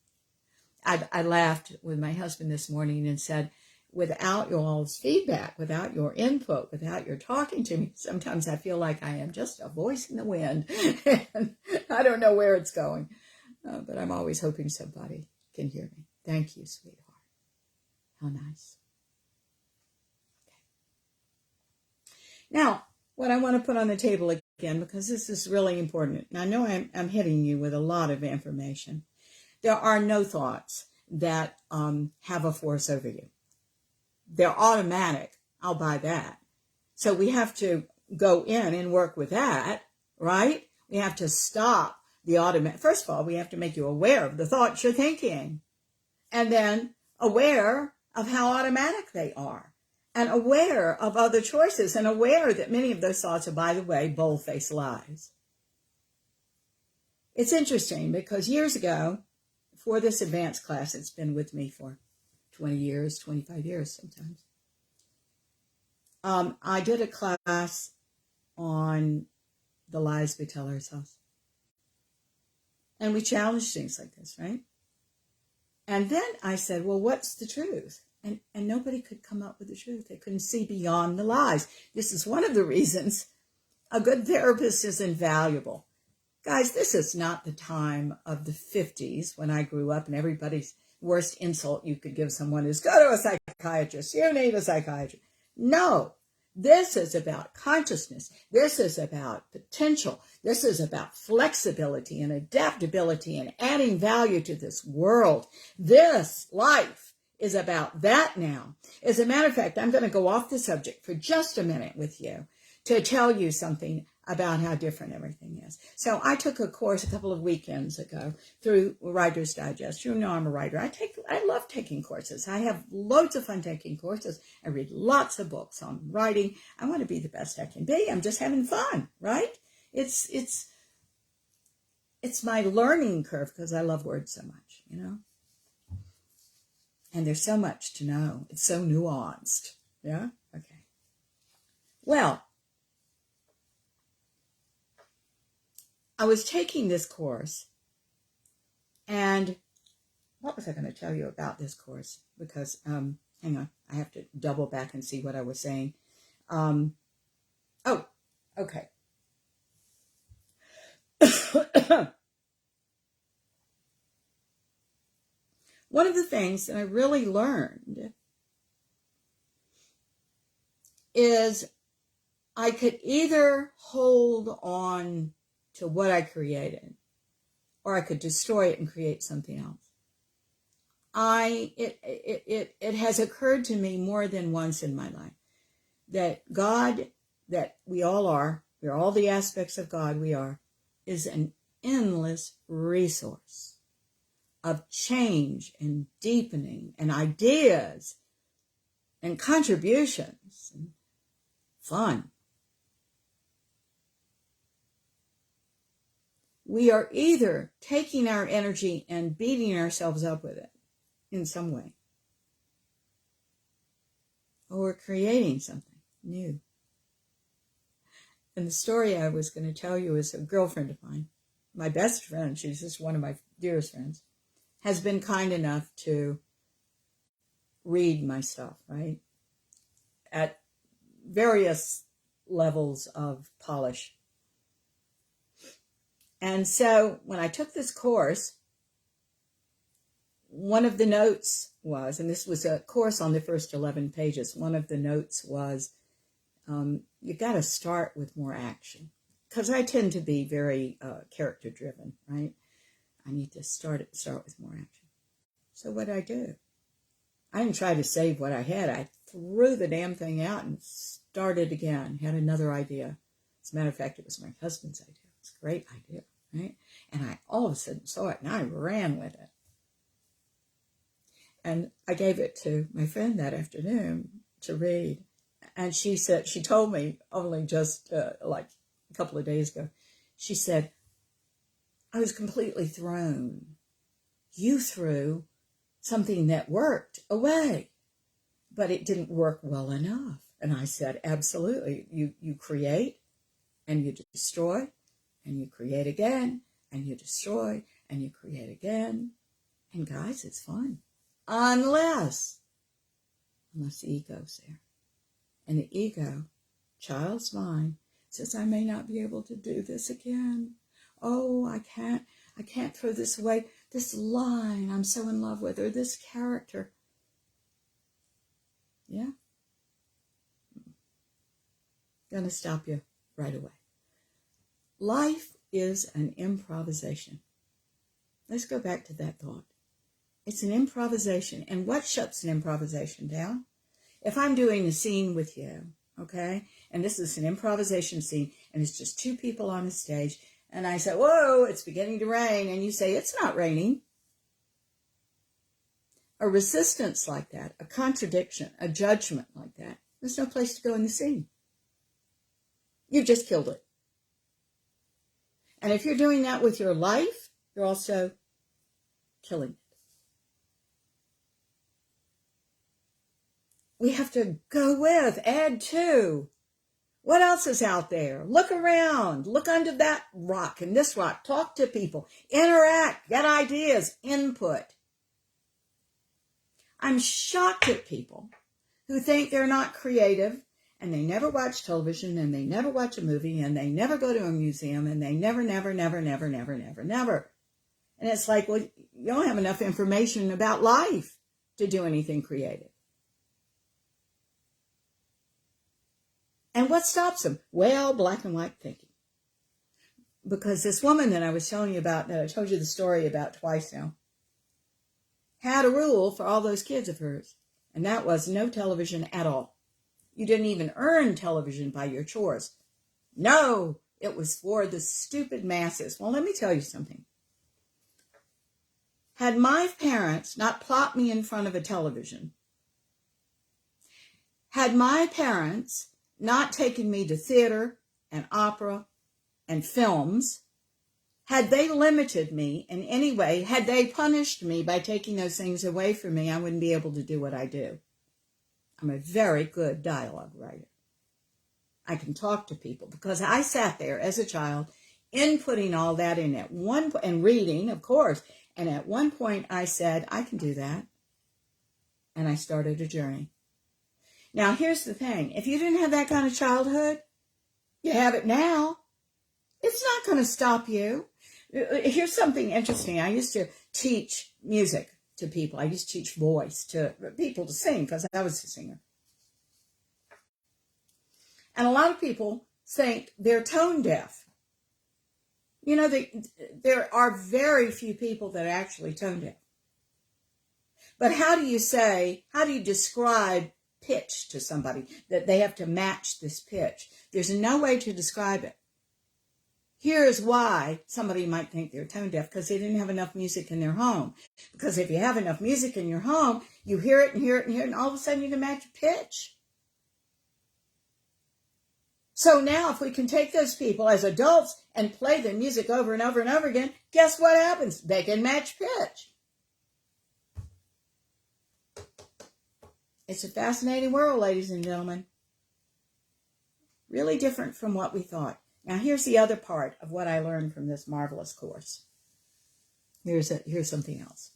I laughed with my husband this morning and said, without your all's feedback, without your input, without your talking to me, sometimes I feel like I am just a voice in the wind. And I don't know where it's going. But I'm always hoping somebody can hear me. Thank you, sweetheart. How nice. Okay. Now, what I want to put on the table again, because this is really important, and I know I'm hitting you with a lot of information. There are no thoughts that have a force over you. They're automatic. I'll buy that. So we have to go in and work with that, right? We have to stop the automatic. First of all, we have to make you aware of the thoughts you're thinking, and then aware of how automatic they are, and aware of other choices, and aware that many of those thoughts are, by the way, bold-faced lies. It's interesting because years ago, for this advanced class, it's been with me for 20 years, 25 years sometimes. I did a class on the lies we tell ourselves. And we challenged things like this, right? And then I said, well, what's the truth? And nobody could come up with the truth. They couldn't see beyond the lies. This is one of the reasons a good therapist is invaluable. Guys, this is not the time of the 50s when I grew up and everybody's worst insult you could give someone is, go to a psychiatrist. You need a psychiatrist. No, this is about consciousness. This is about potential. This is about flexibility and adaptability and adding value to this world. This life is about that now. As a matter of fact, I'm going to go off the subject for just a minute with you to tell you something about how different everything is. So I took a course a couple of weekends ago through Writer's Digest. You know I'm a writer. I love taking courses. I have loads of fun taking courses. I read lots of books on writing. I want to be the best I can be. I'm just having fun, right? It's my learning curve because I love words so much, you know? And there's so much to know. It's so nuanced. Yeah? Okay. Well, I was taking this course, and what was I going to tell you about this course? Because, hang on, I have to double back and see what I was saying. Oh, okay. One of the things that I really learned is I could either hold on to what I created, or I could destroy it and create something else. It has occurred to me more than once in my life that God, that we all are, we're all the aspects of God we are, is an endless resource of change and deepening and ideas and contributions and fun. We are either taking our energy and beating ourselves up with it in some way, or we're creating something new. And the story I was going to tell you is a girlfriend of mine, my best friend, she's just one of my dearest friends, has been kind enough to read my stuff, right? At various levels of polish. And so when I took this course, one of the notes was, and this was a course on the first 11 pages, one of the notes was, you got to start with more action. Because I tend to be very character driven, right? I need to start with more action. So what did I do? I didn't try to save what I had. I threw the damn thing out and started again. Had another idea. As a matter of fact, it was my husband's idea. It's a great idea, right? And I all of a sudden saw it and I ran with it. And I gave it to my friend that afternoon to read. And she said, she told me only just like a couple of days ago, she said, I was completely thrown. You threw something that worked away, but it didn't work well enough. And I said, absolutely. You create and you destroy and you create again and you destroy and you create again. And guys, it's fun. Unless the ego's there. And the ego, child's mind, says, I may not be able to do this again. Oh, I can't throw this away. This line I'm so in love with, or this character. Yeah. Gonna stop you right away. Life is an improvisation. Let's go back to that thought. It's an improvisation. And what shuts an improvisation down? If I'm doing a scene with you, okay, and this is an improvisation scene, and it's just two people on the stage, and I say, whoa, it's beginning to rain, and you say, it's not raining. A resistance like that, a contradiction, a judgment like that, there's no place to go in the scene. You've just killed it. And if you're doing that with your life, you're also killing it. We have to go with, add to. What else is out there? Look around. Look under that rock and this rock. Talk to people. Interact. Get ideas. Input. I'm shocked at people who think they're not creative and they never watch television and they never watch a movie and they never go to a museum and they never. And it's like, well, you don't have enough information about life to do anything creative. And what stops them? Well, black and white thinking. Because this woman that I was telling you about, that I told you the story about twice now, had a rule for all those kids of hers. And that was no television at all. You didn't even earn television by your chores. No, it was for the stupid masses. Well, let me tell you something. Had my parents not plopped me in front of a television, had my parents not taken me to theater and opera and films, had they limited me in any way, had they punished me by taking those things away from me, I wouldn't be able to do what I do. I'm a very good dialogue writer. I can talk to people because I sat there as a child inputting all that in at one point, and reading, of course. And at one point I said, I can do that. And I started a journey. Now, here's the thing. If you didn't have that kind of childhood, you have it now. It's not going to stop you. Here's something interesting. I used to teach music to people. I used to teach voice to people to sing because I was a singer. And a lot of people think they're tone deaf. You know, there are very few people that are actually tone deaf. But how do you describe pitch to somebody, that they have to match this pitch? There's no way to describe it. Here's why somebody might think they're tone deaf, because they didn't have enough music in their home. Because if you have enough music in your home, you hear it and hear it and hear it, and all of a sudden you can match pitch. So now if we can take those people as adults and play the music over and over and over again, guess what happens? They can match pitch. It's a fascinating world, ladies and gentlemen. Really different from what we thought. Now, here's the other part of what I learned from this marvelous course. Here's something else.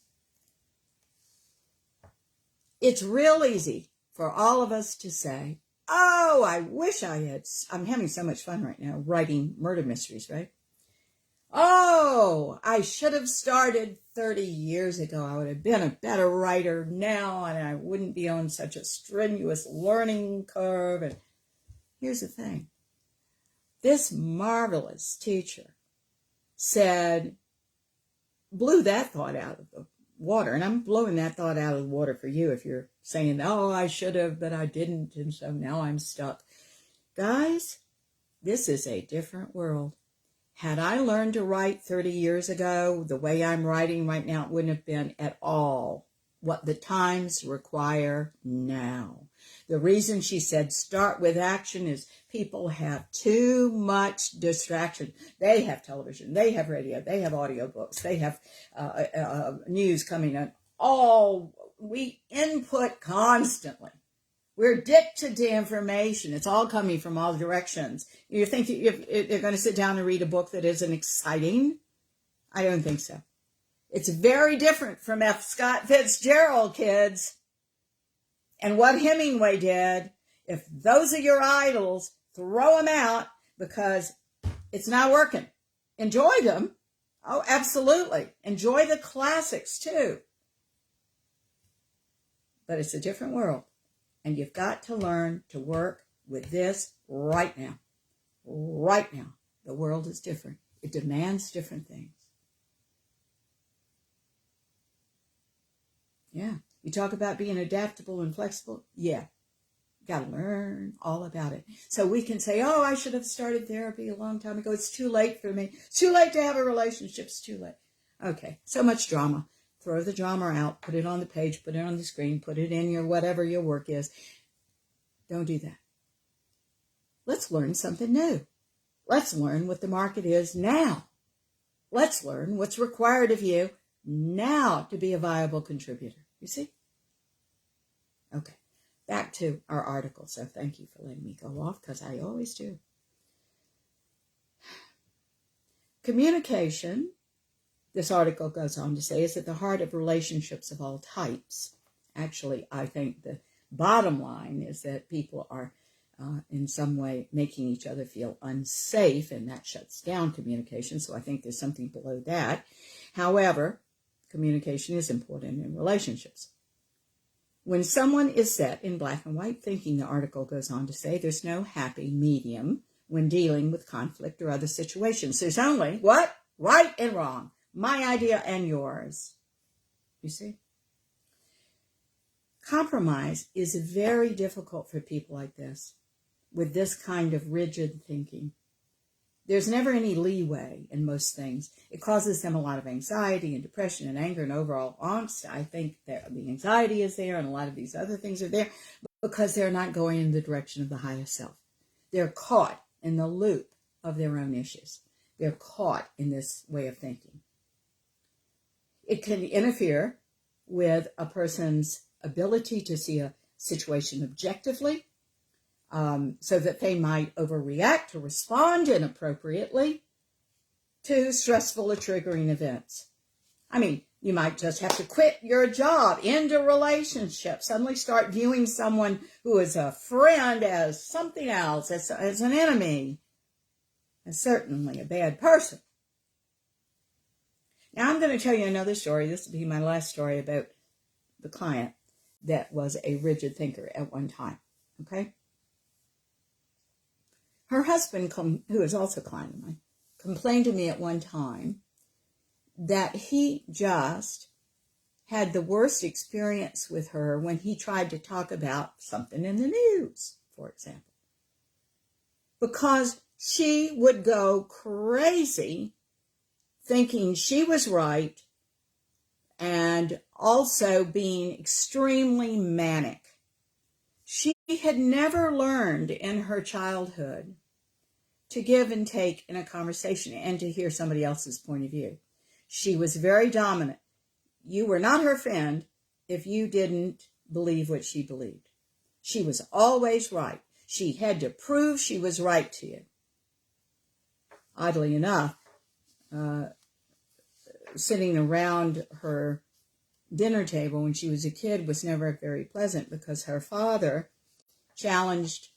It's real easy for all of us to say, oh, I wish I'm having so much fun right now writing murder mysteries, right? Oh, I should have started 30 years ago. I would have been a better writer now, and I wouldn't be on such a strenuous learning curve. And here's the thing. This marvelous teacher blew that thought out of the water. And I'm blowing that thought out of the water for you if you're saying, oh, I should have, but I didn't, and so now I'm stuck. Guys, this is a different world. Had I learned to write 30 years ago, the way I'm writing right now, it wouldn't have been at all what the times require now. The reason she said start with action is people have too much distraction. They have television, they have radio, they have audiobooks, they have news coming in. We input constantly. We're addicted to information. It's all coming from all directions. You think they're going to sit down and read a book that isn't exciting? I don't think so. It's very different from F. Scott Fitzgerald, kids. And what Hemingway did. If those are your idols, throw them out because it's not working. Enjoy them. Oh, absolutely. Enjoy the classics too. But it's a different world. And you've got to learn to work with this right now. Right now. The world is different. It demands different things. Yeah. You talk about being adaptable and flexible. Yeah. Got to learn all about it. So we can say, oh, I should have started therapy a long time ago. It's too late for me. It's too late to have a relationship. It's too late. Okay. So much drama. Throw the drama out. Put it on the page. Put it on the screen. Put it in whatever your work is. Don't do that. Let's learn something new. Let's learn what the market is now. Let's learn what's required of you now to be a viable contributor. You see? Okay. Back to our article. So thank you for letting me go off, because I always do. Communication, this article goes on to say, is at the heart of relationships of all types. Actually, I think the bottom line is that people are in some way making each other feel unsafe, and that shuts down communication. So I think there's something below that. However, communication is important in relationships. When someone is set in black and white thinking, the article goes on to say, there's no happy medium when dealing with conflict or other situations. There's only what? Right and wrong. My idea and yours. You see? Compromise is very difficult for people like this, with this kind of rigid thinking. There's never any leeway in most things. It causes them a lot of anxiety and depression and anger and overall angst. I think that the anxiety is there and a lot of these other things are there because they're not going in the direction of the highest self. They're caught in the loop of their own issues. They're caught in this way of thinking. It can interfere with a person's ability to see a situation objectively, so that they might overreact or respond inappropriately to stressful or triggering events. I mean, you might just have to quit your job, end a relationship, suddenly start viewing someone who is a friend as something else, as an enemy. and certainly a bad person. Now I'm going to tell you another story. This will be my last story about the client that was a rigid thinker at one time. Okay? Her husband, who is also a client of mine, complained to me at one time that he just had the worst experience with her when he tried to talk about something in the news, for example. Because she would go crazy thinking she was right and also being extremely manic. She had never learned in her childhood to give and take in a conversation and to hear somebody else's point of view. She was very dominant. You were not her friend if you didn't believe what she believed. She was always right. She had to prove she was right to you. Oddly enough, sitting around her dinner table when she was a kid was never very pleasant because her father challenged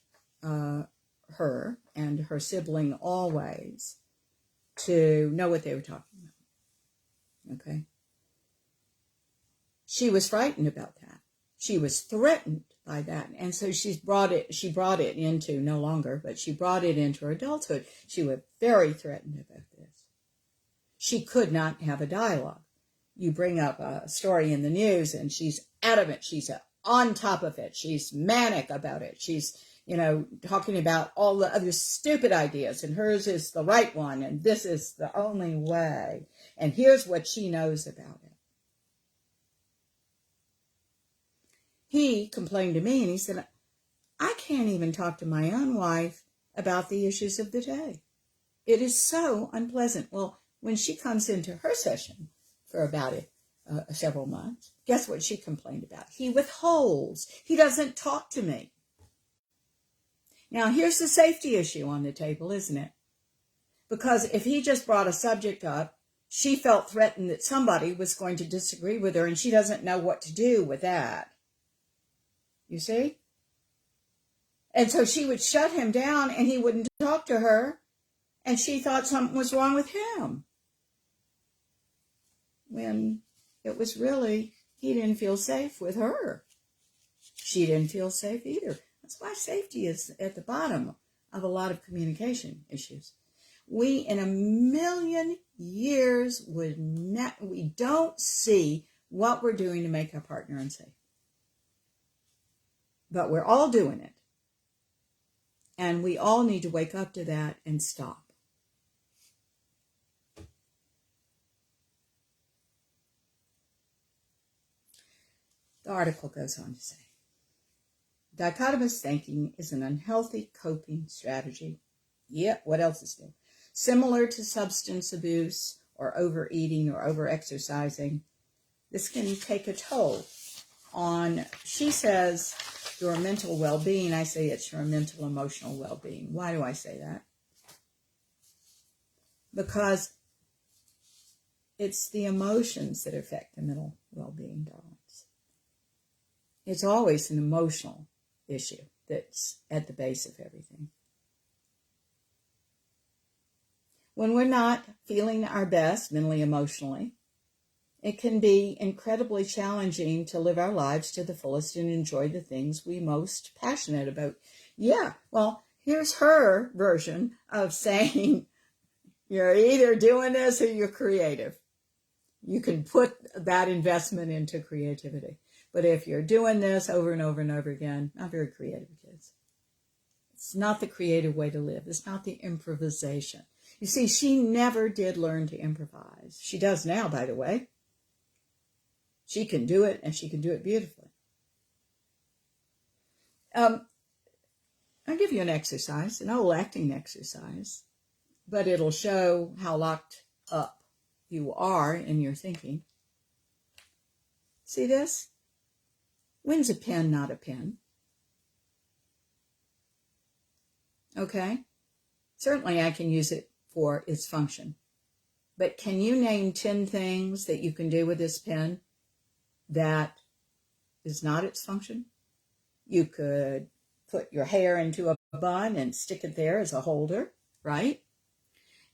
her and her sibling always to know what they were talking about. Okay? She was frightened about that. She was threatened by that. And so she brought it into, no longer, but she brought it into her adulthood. She was very threatened about this. She could not have a dialogue. You bring up a story in the news and she's adamant. She's on top of it. She's manic about it. She's, talking about all the other stupid ideas and hers is the right one and this is the only way. And here's what she knows about it. He complained to me and he said, I can't even talk to my own wife about the issues of the day. It is so unpleasant. Well, when she comes into her session for about several months, guess what she complained about? He withholds. He doesn't talk to me. Now, here's the safety issue on the table, isn't it? Because if he just brought a subject up, she felt threatened that somebody was going to disagree with her and she doesn't know what to do with that. You see? And so she would shut him down and he wouldn't talk to her. And she thought something was wrong with him. When it was really, he didn't feel safe with her. She didn't feel safe either. That's why safety is at the bottom of a lot of communication issues. We, in a million years, we don't see what we're doing to make our partner unsafe. But we're all doing it. And we all need to wake up to that and stop. The article goes on to say, dichotomous thinking is an unhealthy coping strategy. What else is new? Similar to substance abuse or overeating or overexercising. This can take a toll on, she says, your mental well-being. I say it's your mental emotional well-being. Why do I say that? Because it's the emotions that affect the mental well-being, darlings. It's always an emotional issue that's at the base of everything. When we're not feeling our best mentally, emotionally, it can be incredibly challenging to live our lives to the fullest and enjoy the things we most passionate about. Yeah, well, here's her version of saying you're either doing this or you're creative. You can put that investment into creativity. But if you're doing this over and over and over again, not very creative, kids. It's not the creative way to live. It's not the improvisation. You see, she never did learn to improvise. She does now, by the way. She can do it, and she can do it beautifully. I'll give you an exercise, an old acting exercise, but it'll show how locked up you are in your thinking. See this? When's a pen not a pen? Okay? Certainly I can use it for its function. But can you name 10 things that you can do with this pen that is not its function? You could put your hair into a bun and stick it there as a holder, right?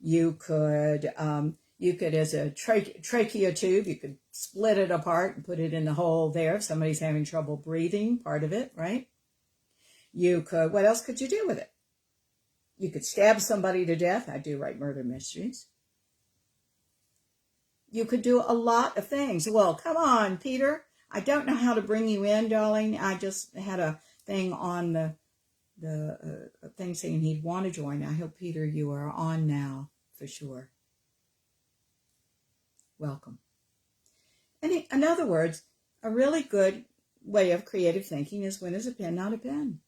You could, as a trachea tube, you could split it apart and put it in the hole there if somebody's having trouble breathing, part of it, right? You could, what else could you do with it? You could stab somebody to death. I do write murder mysteries. You could do a lot of things. Well, come on, Peter. I don't know how to bring you in, darling. I just had a thing on the thing saying he'd want to join. I hope, Peter, you are on now for sure. Welcome. And in other words, a really good way of creative thinking is when is a pen not a pen?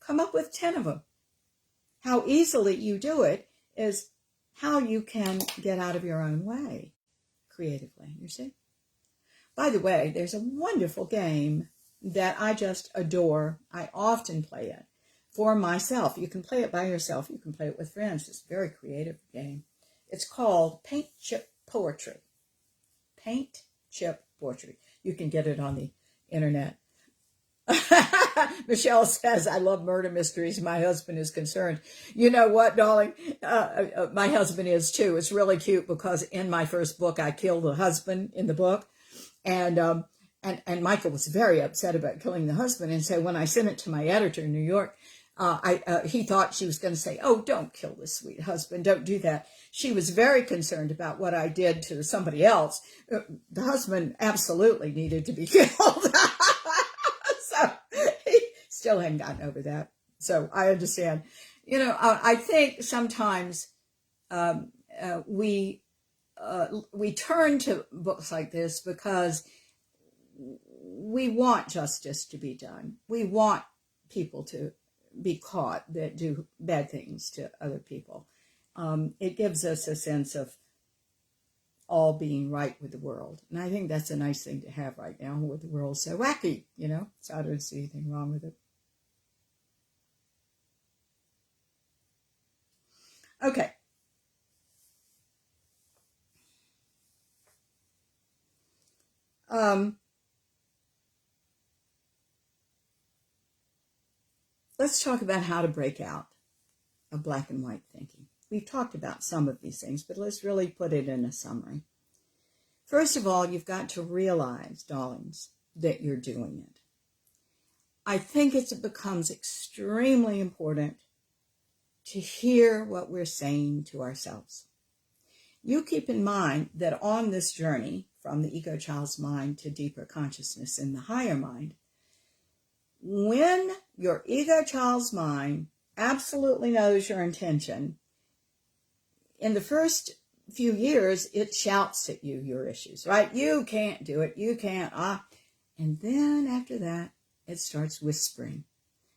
Come up with 10 of them. How easily you do it is how you can get out of your own way creatively, you see? By the way, there's a wonderful game that I just adore. I often play it for myself. You can play it by yourself. You can play it with friends. It's a very creative game. It's called Paint Chip Poetry. Paint Chip Poetry. You can get it on the internet. Michelle says, I love murder mysteries. My husband is concerned. You know what, darling? My husband is too. It's really cute because in my first book, I killed the husband in the book. And Michael was very upset about killing the husband. And so when I sent it to my editor in New York, he thought she was going to say, oh, don't kill the sweet husband. Don't do that. She was very concerned about what I did to somebody else. The husband absolutely needed to be killed. So he still hadn't gotten over that. So I understand. You know, I think sometimes we turn to books like this because we want justice to be done. We want people to be caught that do bad things to other people. It gives us a sense of all being right with the world. And I think that's a nice thing to have right now with the world so wacky, you know, so I don't see anything wrong with it. Okay. Let's talk about how to break out of black and white thinking. We've talked about some of these things, but let's really put it in a summary. First of all, you've got to realize, darlings, that you're doing it. I think it becomes extremely important to hear what we're saying to ourselves. You keep in mind that on this journey from the ego child's mind to deeper consciousness in the higher mind, when your ego child's mind absolutely knows your intention, in the first few years, it shouts at you your issues, right? You can't do it. You can't. And then after that, it starts whispering.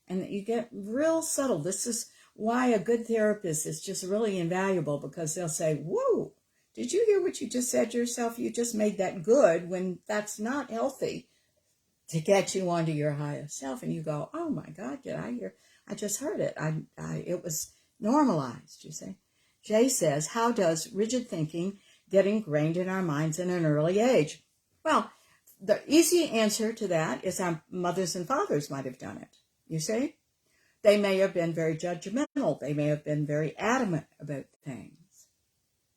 And you get real subtle. This is why a good therapist is just really invaluable, because they'll say, whoa, did you hear what you just said to yourself? You just made that good when that's not healthy to get you onto your higher self. And you go, oh my God, did I hear? I just heard it. It was normalized, you see. Jay says, how does rigid thinking get ingrained in our minds in an early age? Well, the easy answer to that is our mothers and fathers might have done it, you see. They may have been very judgmental. They may have been very adamant about things,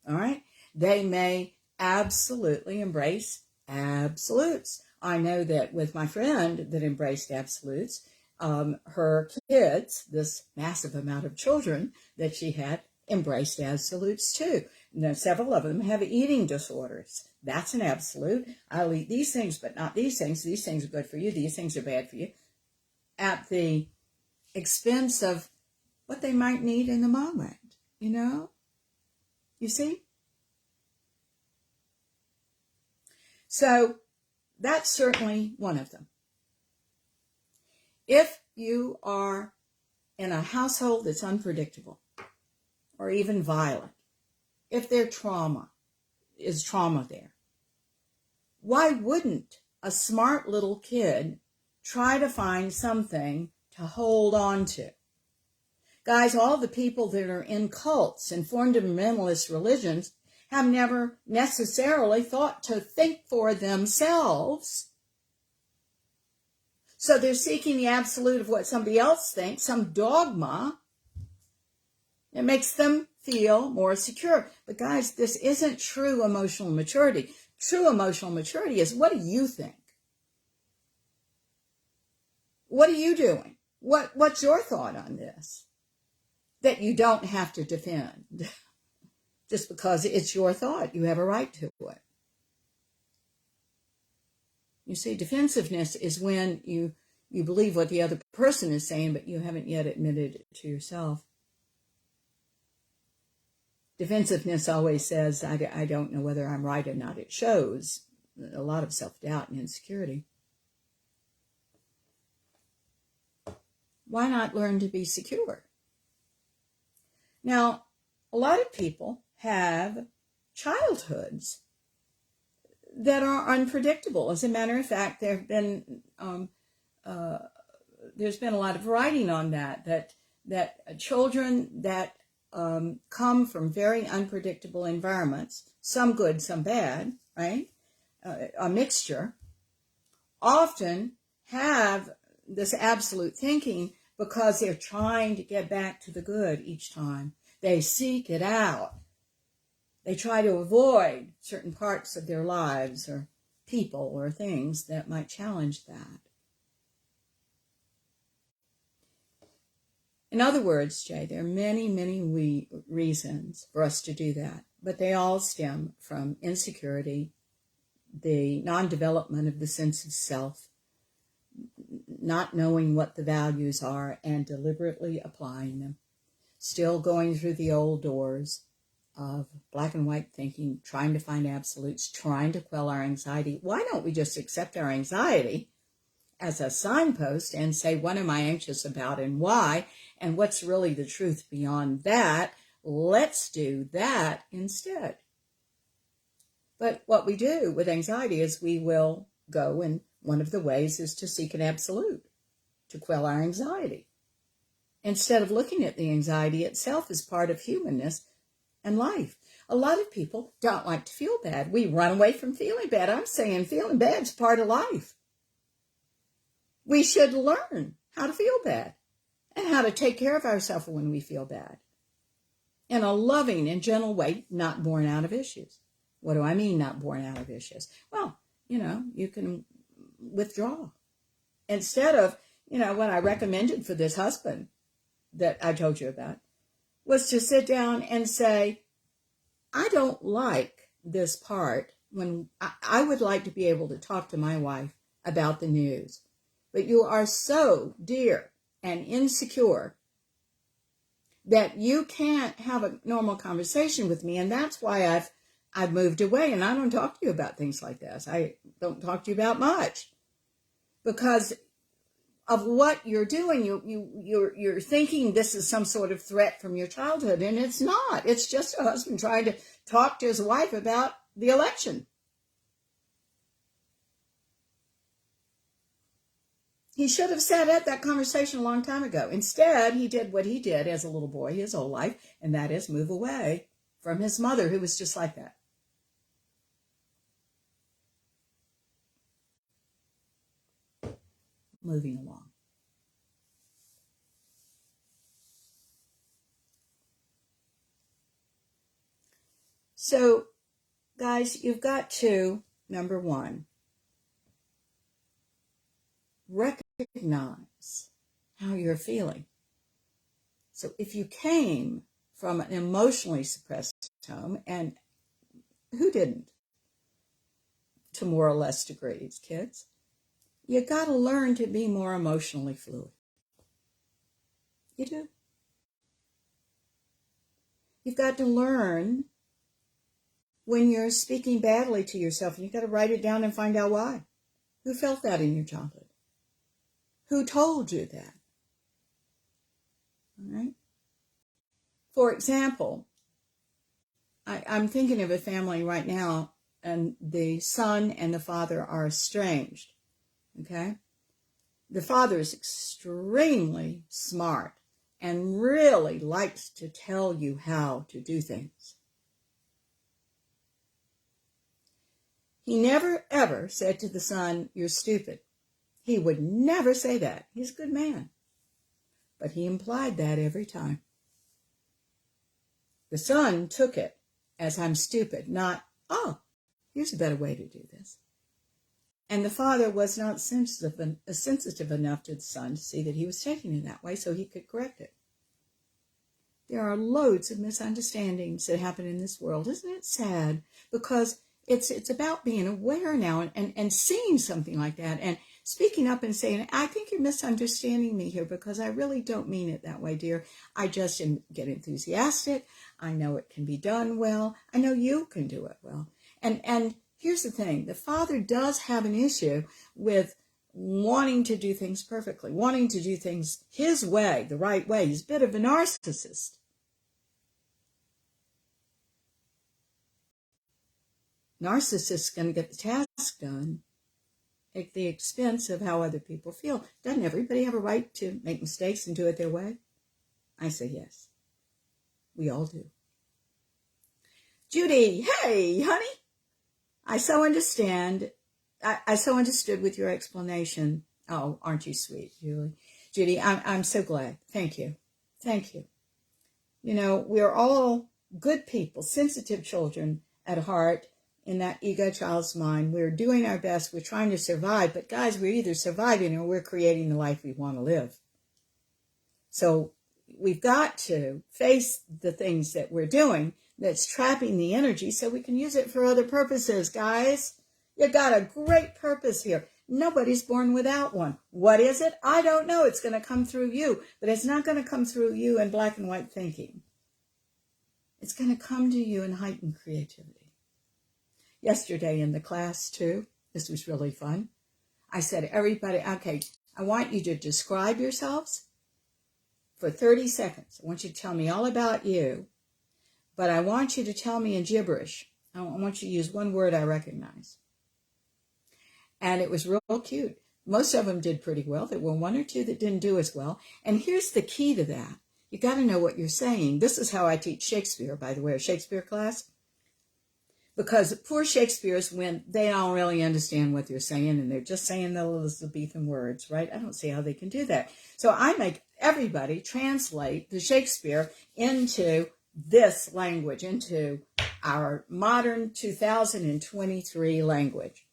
all right? They may absolutely embrace absolutes. I know that with my friend that embraced absolutes, her kids, this massive amount of children that she had, embraced absolutes too. Now, several of them have eating disorders. That's an absolute. I'll eat these things, but not these things. These things are good for you. These things are bad for you. At the expense of what they might need in the moment, you know? You see? So that's certainly one of them. If you are in a household that's unpredictable or even violent, if there's trauma there, why wouldn't a smart little kid try to find something to hold on to? Guys, all the people that are in cults and fundamentalist religions have never necessarily thought to think for themselves. So they're seeking the absolute of what somebody else thinks, some dogma. It makes them feel more secure. But guys, this isn't true emotional maturity. True emotional maturity is, what do you think? What are you doing? What's your thought on this? That you don't have to defend just because it's your thought. You have a right to it. You see, defensiveness is when you believe what the other person is saying, but you haven't yet admitted it to yourself. Defensiveness always says, I don't know whether I'm right or not. It shows a lot of self-doubt and insecurity. Why not learn to be secure? Now, a lot of people have childhoods that are unpredictable. As a matter of fact, there's been a lot of writing on that children that come from very unpredictable environments, some good, some bad, right? A mixture, often have this absolute thinking because they're trying to get back to the good each time. They seek it out. They try to avoid certain parts of their lives or people or things that might challenge that. In other words, Jay, there are many, many reasons for us to do that, but they all stem from insecurity, the non-development of the sense of self, not knowing what the values are and deliberately applying them, still going through the old doors of black and white thinking, trying to find absolutes, trying to quell our anxiety. Why don't we just accept our anxiety as a signpost and say, what am I anxious about and why? And what's really the truth beyond that? Let's do that instead. But what we do with anxiety is we will go, and one of the ways is to seek an absolute, to quell our anxiety, instead of looking at the anxiety itself as part of humanness and life. A lot of people don't like to feel bad. We run away from feeling bad. I'm saying feeling bad is part of life. We should learn how to feel bad and how to take care of ourselves when we feel bad in a loving and gentle way, not born out of issues. What do I mean, not born out of issues? Well, you can withdraw. Instead of, what I recommended for this husband that I told you about was to sit down and say, I don't like this part when I would like to be able to talk to my wife about the news, but you are so dear and insecure that you can't have a normal conversation with me, and that's why I've moved away, and I don't talk to you about things like this. I don't talk to you about much because of what you're doing. You're thinking this is some sort of threat from your childhood, and it's not. It's just a husband trying to talk to his wife about the election. He should have sat at that conversation a long time ago. Instead, he did what he did as a little boy his whole life, and that is move away from his mother, who was just like that. Moving along. So, guys, you've got to, number one, recognize how you're feeling. So if you came from an emotionally suppressed home, and who didn't, to more or less degrees, kids, you got to learn to be more emotionally fluid. You do. You've got to learn when you're speaking badly to yourself, and you've got to write it down and find out why. Who felt that in your childhood? Who told you that? All right. For example, I'm thinking of a family right now, and the son and the father are estranged. Okay? The father is extremely smart and really likes to tell you how to do things. He never, ever said to the son, "You're stupid." He would never say that. He's a good man. But he implied that every time. The son took it as I'm stupid, not, oh, here's a better way to do this. And the father was not sensitive enough to the son to see that he was taking it that way so he could correct it. There are loads of misunderstandings that happen in this world. Isn't it sad? Because it's about being aware now and seeing something like that and speaking up and saying, I think you're misunderstanding me here because I really don't mean it that way, dear. I just get enthusiastic. I know it can be done well. I know you can do it well. And here's the thing. The father does have an issue with wanting to do things perfectly, wanting to do things his way, the right way. He's a bit of a narcissist. Narcissist's going to get the task done at the expense of how other people feel. Doesn't everybody have a right to make mistakes and do it their way? I say yes. We all do. Judy, hey, honey. I so understand. I so understood with your explanation. Oh, aren't you sweet, Julie? Judy, I'm so glad. Thank you. Thank you. You know, we're all good people, sensitive children at heart. In that ego child's mind, we're doing our best, we're trying to survive, but guys, we're either surviving or we're creating the life we want to live. So we've got to face the things that we're doing that's trapping the energy so we can use it for other purposes, guys. You got a great purpose here. Nobody's born without one. What is it? I don't know. It's going to come through you, but it's not going to come through you in black and white thinking. It's going to come to you in heightened creativity. Yesterday in the class, too, this was really fun. I said, everybody, okay, I want you to describe yourselves for 30 seconds. I want you to tell me all about you, but I want you to tell me in gibberish. I want you to use one word I recognize. And it was real cute. Most of them did pretty well. There were one or two that didn't do as well. And here's the key to that. You got to know what you're saying. This is how I teach Shakespeare, by the way, a Shakespeare class. Because poor Shakespeare's when they don't really understand what they're saying and they're just saying the Elizabethan words, right? I don't see how they can do that. So I make everybody translate the Shakespeare into this language, into our modern 2023 language.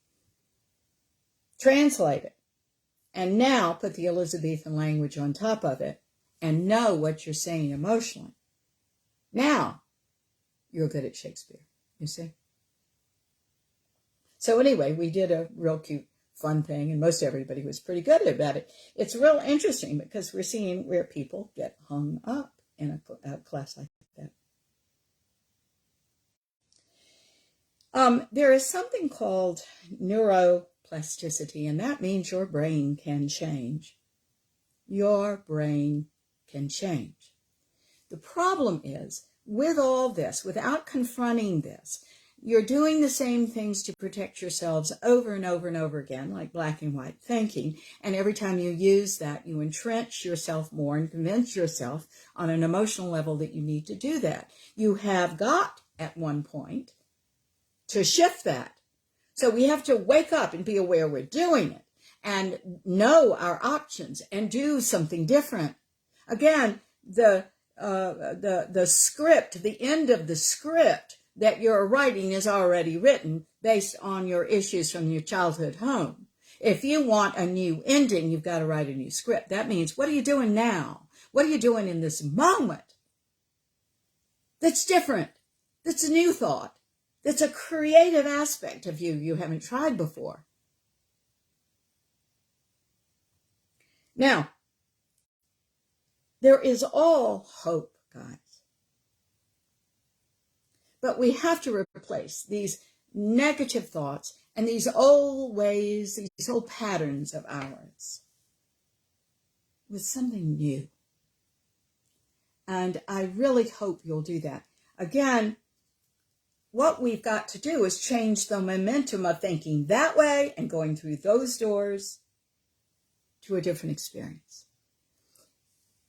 Translate it. And now put the Elizabethan language on top of it and know what you're saying emotionally. Now you're good at Shakespeare, you see? So anyway, we did a real cute, fun thing, and most everybody was pretty good about it. It's real interesting because we're seeing where people get hung up in a class like that. There is something called neuroplasticity, and that means your brain can change. Your brain can change. The problem is, with all this, without confronting this, you're doing the same things to protect yourselves over and over and over again, like black and white thinking. And every time you use that, you entrench yourself more and convince yourself on an emotional level that you need to do that. You have got, at one point, to shift that. So we have to wake up and be aware we're doing it and know our options and do something different. Again, the script, the end of the script that you're writing is already written based on your issues from your childhood home. If you want a new ending, you've got to write a new script. That means, what are you doing now? What are you doing in this moment that's different? That's a new thought. That's a creative aspect of you haven't tried before. Now, there is all hope, guys. But we have to replace these negative thoughts and these old ways, these old patterns of ours with something new. And I really hope you'll do that. Again, what we've got to do is change the momentum of thinking that way and going through those doors to a different experience.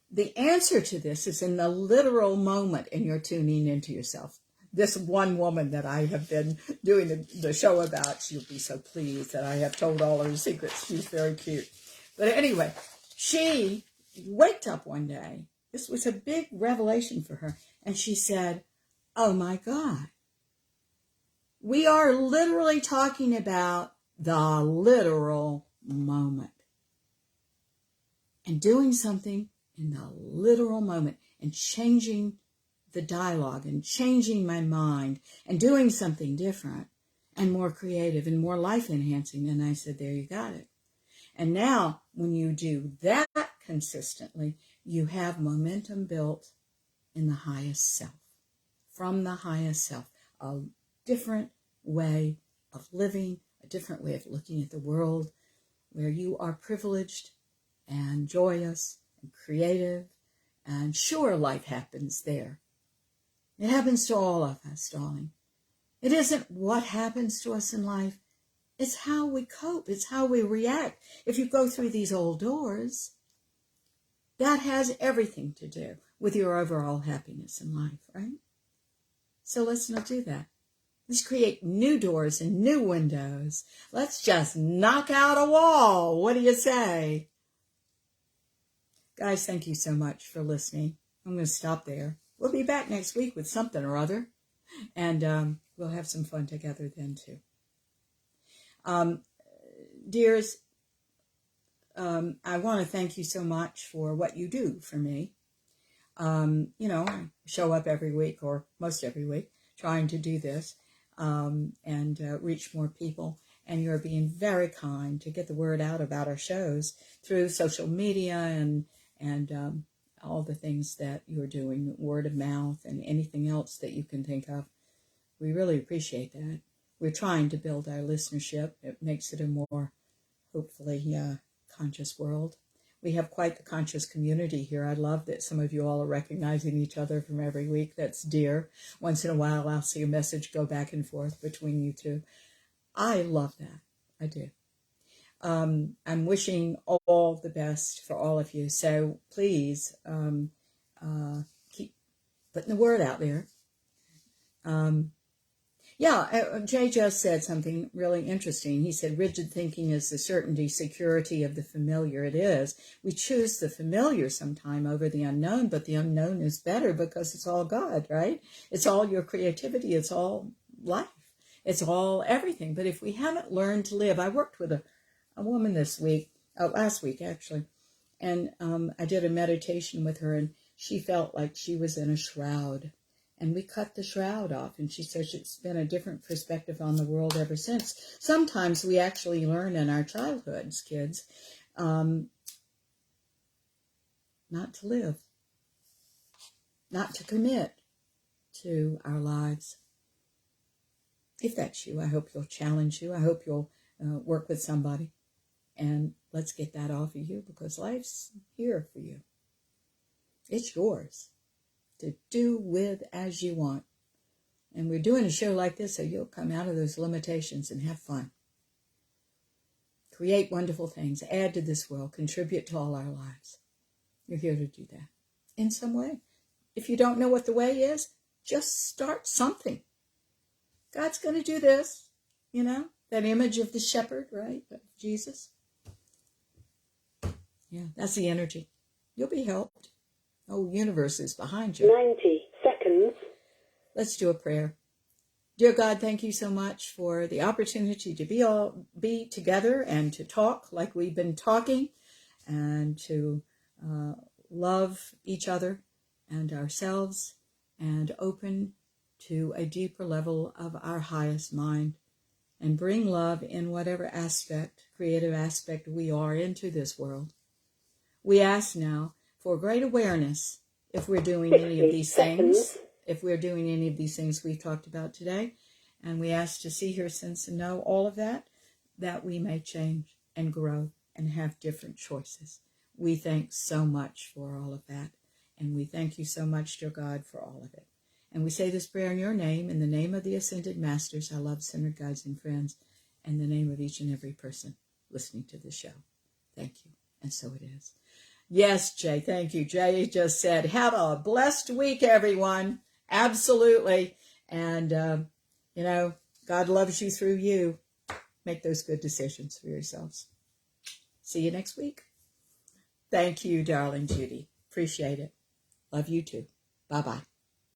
The answer to this is in the literal moment in your tuning into yourself. This one woman that I have been doing the show about, she'll be so pleased that I have told all her secrets. She's very cute. But anyway, she waked up one day. This was a big revelation for her. And she said, Oh my God. We are literally talking about the literal moment. And doing something in the literal moment and changing the dialogue and changing my mind and doing something different and more creative and more life enhancing. And I said, there you got it. And now when you do that consistently, you have momentum built in the highest self, from the highest self, a different way of living, a different way of looking at the world, where you are privileged and joyous and creative, and sure, life happens there. It happens to all of us, darling. It isn't what happens to us in life. It's how we cope. It's how we react. If you go through these old doors, that has everything to do with your overall happiness in life, right? So let's not do that. Let's create new doors and new windows. Let's just knock out a wall. What do you say? Guys, thank you so much for listening. I'm going to stop there. We'll be back next week with something or other. And we'll have some fun together then, too. Dears, I want to thank you so much for what you do for me. I show up every week or most every week trying to do this and reach more people. And you're being very kind to get the word out about our shows through social media and all the things that you're doing, word of mouth and anything else that you can think of. We really appreciate that. We're trying to build our listenership. It makes it a more, hopefully, conscious world. We have quite the conscious community here. I love that some of you all are recognizing each other from every week. That's dear. Once in a while, I'll see a message go back and forth between you two. I love that. I do. I'm wishing all the best for all of you. So please keep putting the word out there. Jay just said something really interesting. He said, rigid thinking is the certainty, security of the familiar. It is. We choose the familiar sometime over the unknown, but the unknown is better because it's all God, right? It's all your creativity. It's all life. It's all everything. But if we haven't learned to live, I worked with a woman last week actually, and I did a meditation with her, and she felt like she was in a shroud. And we cut the shroud off. And she says it's been a different perspective on the world ever since. Sometimes we actually learn in our childhoods, kids, not to live, not to commit to our lives. If that's you, I hope you'll challenge you. I hope you'll work with somebody. And let's get that off of you because life's here for you. It's yours to do with as you want. And we're doing a show like this so you'll come out of those limitations and have fun. Create wonderful things. Add to this world. Contribute to all our lives. You're here to do that in some way. If you don't know what the way is, just start something. God's going to do this. That image of the shepherd, right? Of Jesus. Yeah, that's the energy. You'll be helped. Oh, universe is behind you.
90 seconds.
Let's do a prayer. Dear God, thank you so much for the opportunity to be together and to talk like we've been talking and to love each other and ourselves and open to a deeper level of our highest mind and bring love in whatever aspect, creative aspect we are into this world. We ask now for great awareness if we're doing any of these things. If we're doing any of these things we've talked about today, and we ask to see, hear, sense, and know all of that we may change and grow and have different choices. We thank so much for all of that, and we thank you so much, dear God, for all of it. And we say this prayer in your name, in the name of the Ascended Masters, our love-centered guides and friends, and the name of each and every person listening to the show. Thank you, and so it is. Yes, Jay, thank you. Jay just said, have a blessed week, everyone. Absolutely. And, God loves you through you. Make those good decisions for yourselves. See you next week. Thank you, darling Judy. Appreciate it. Love you too. Bye-bye.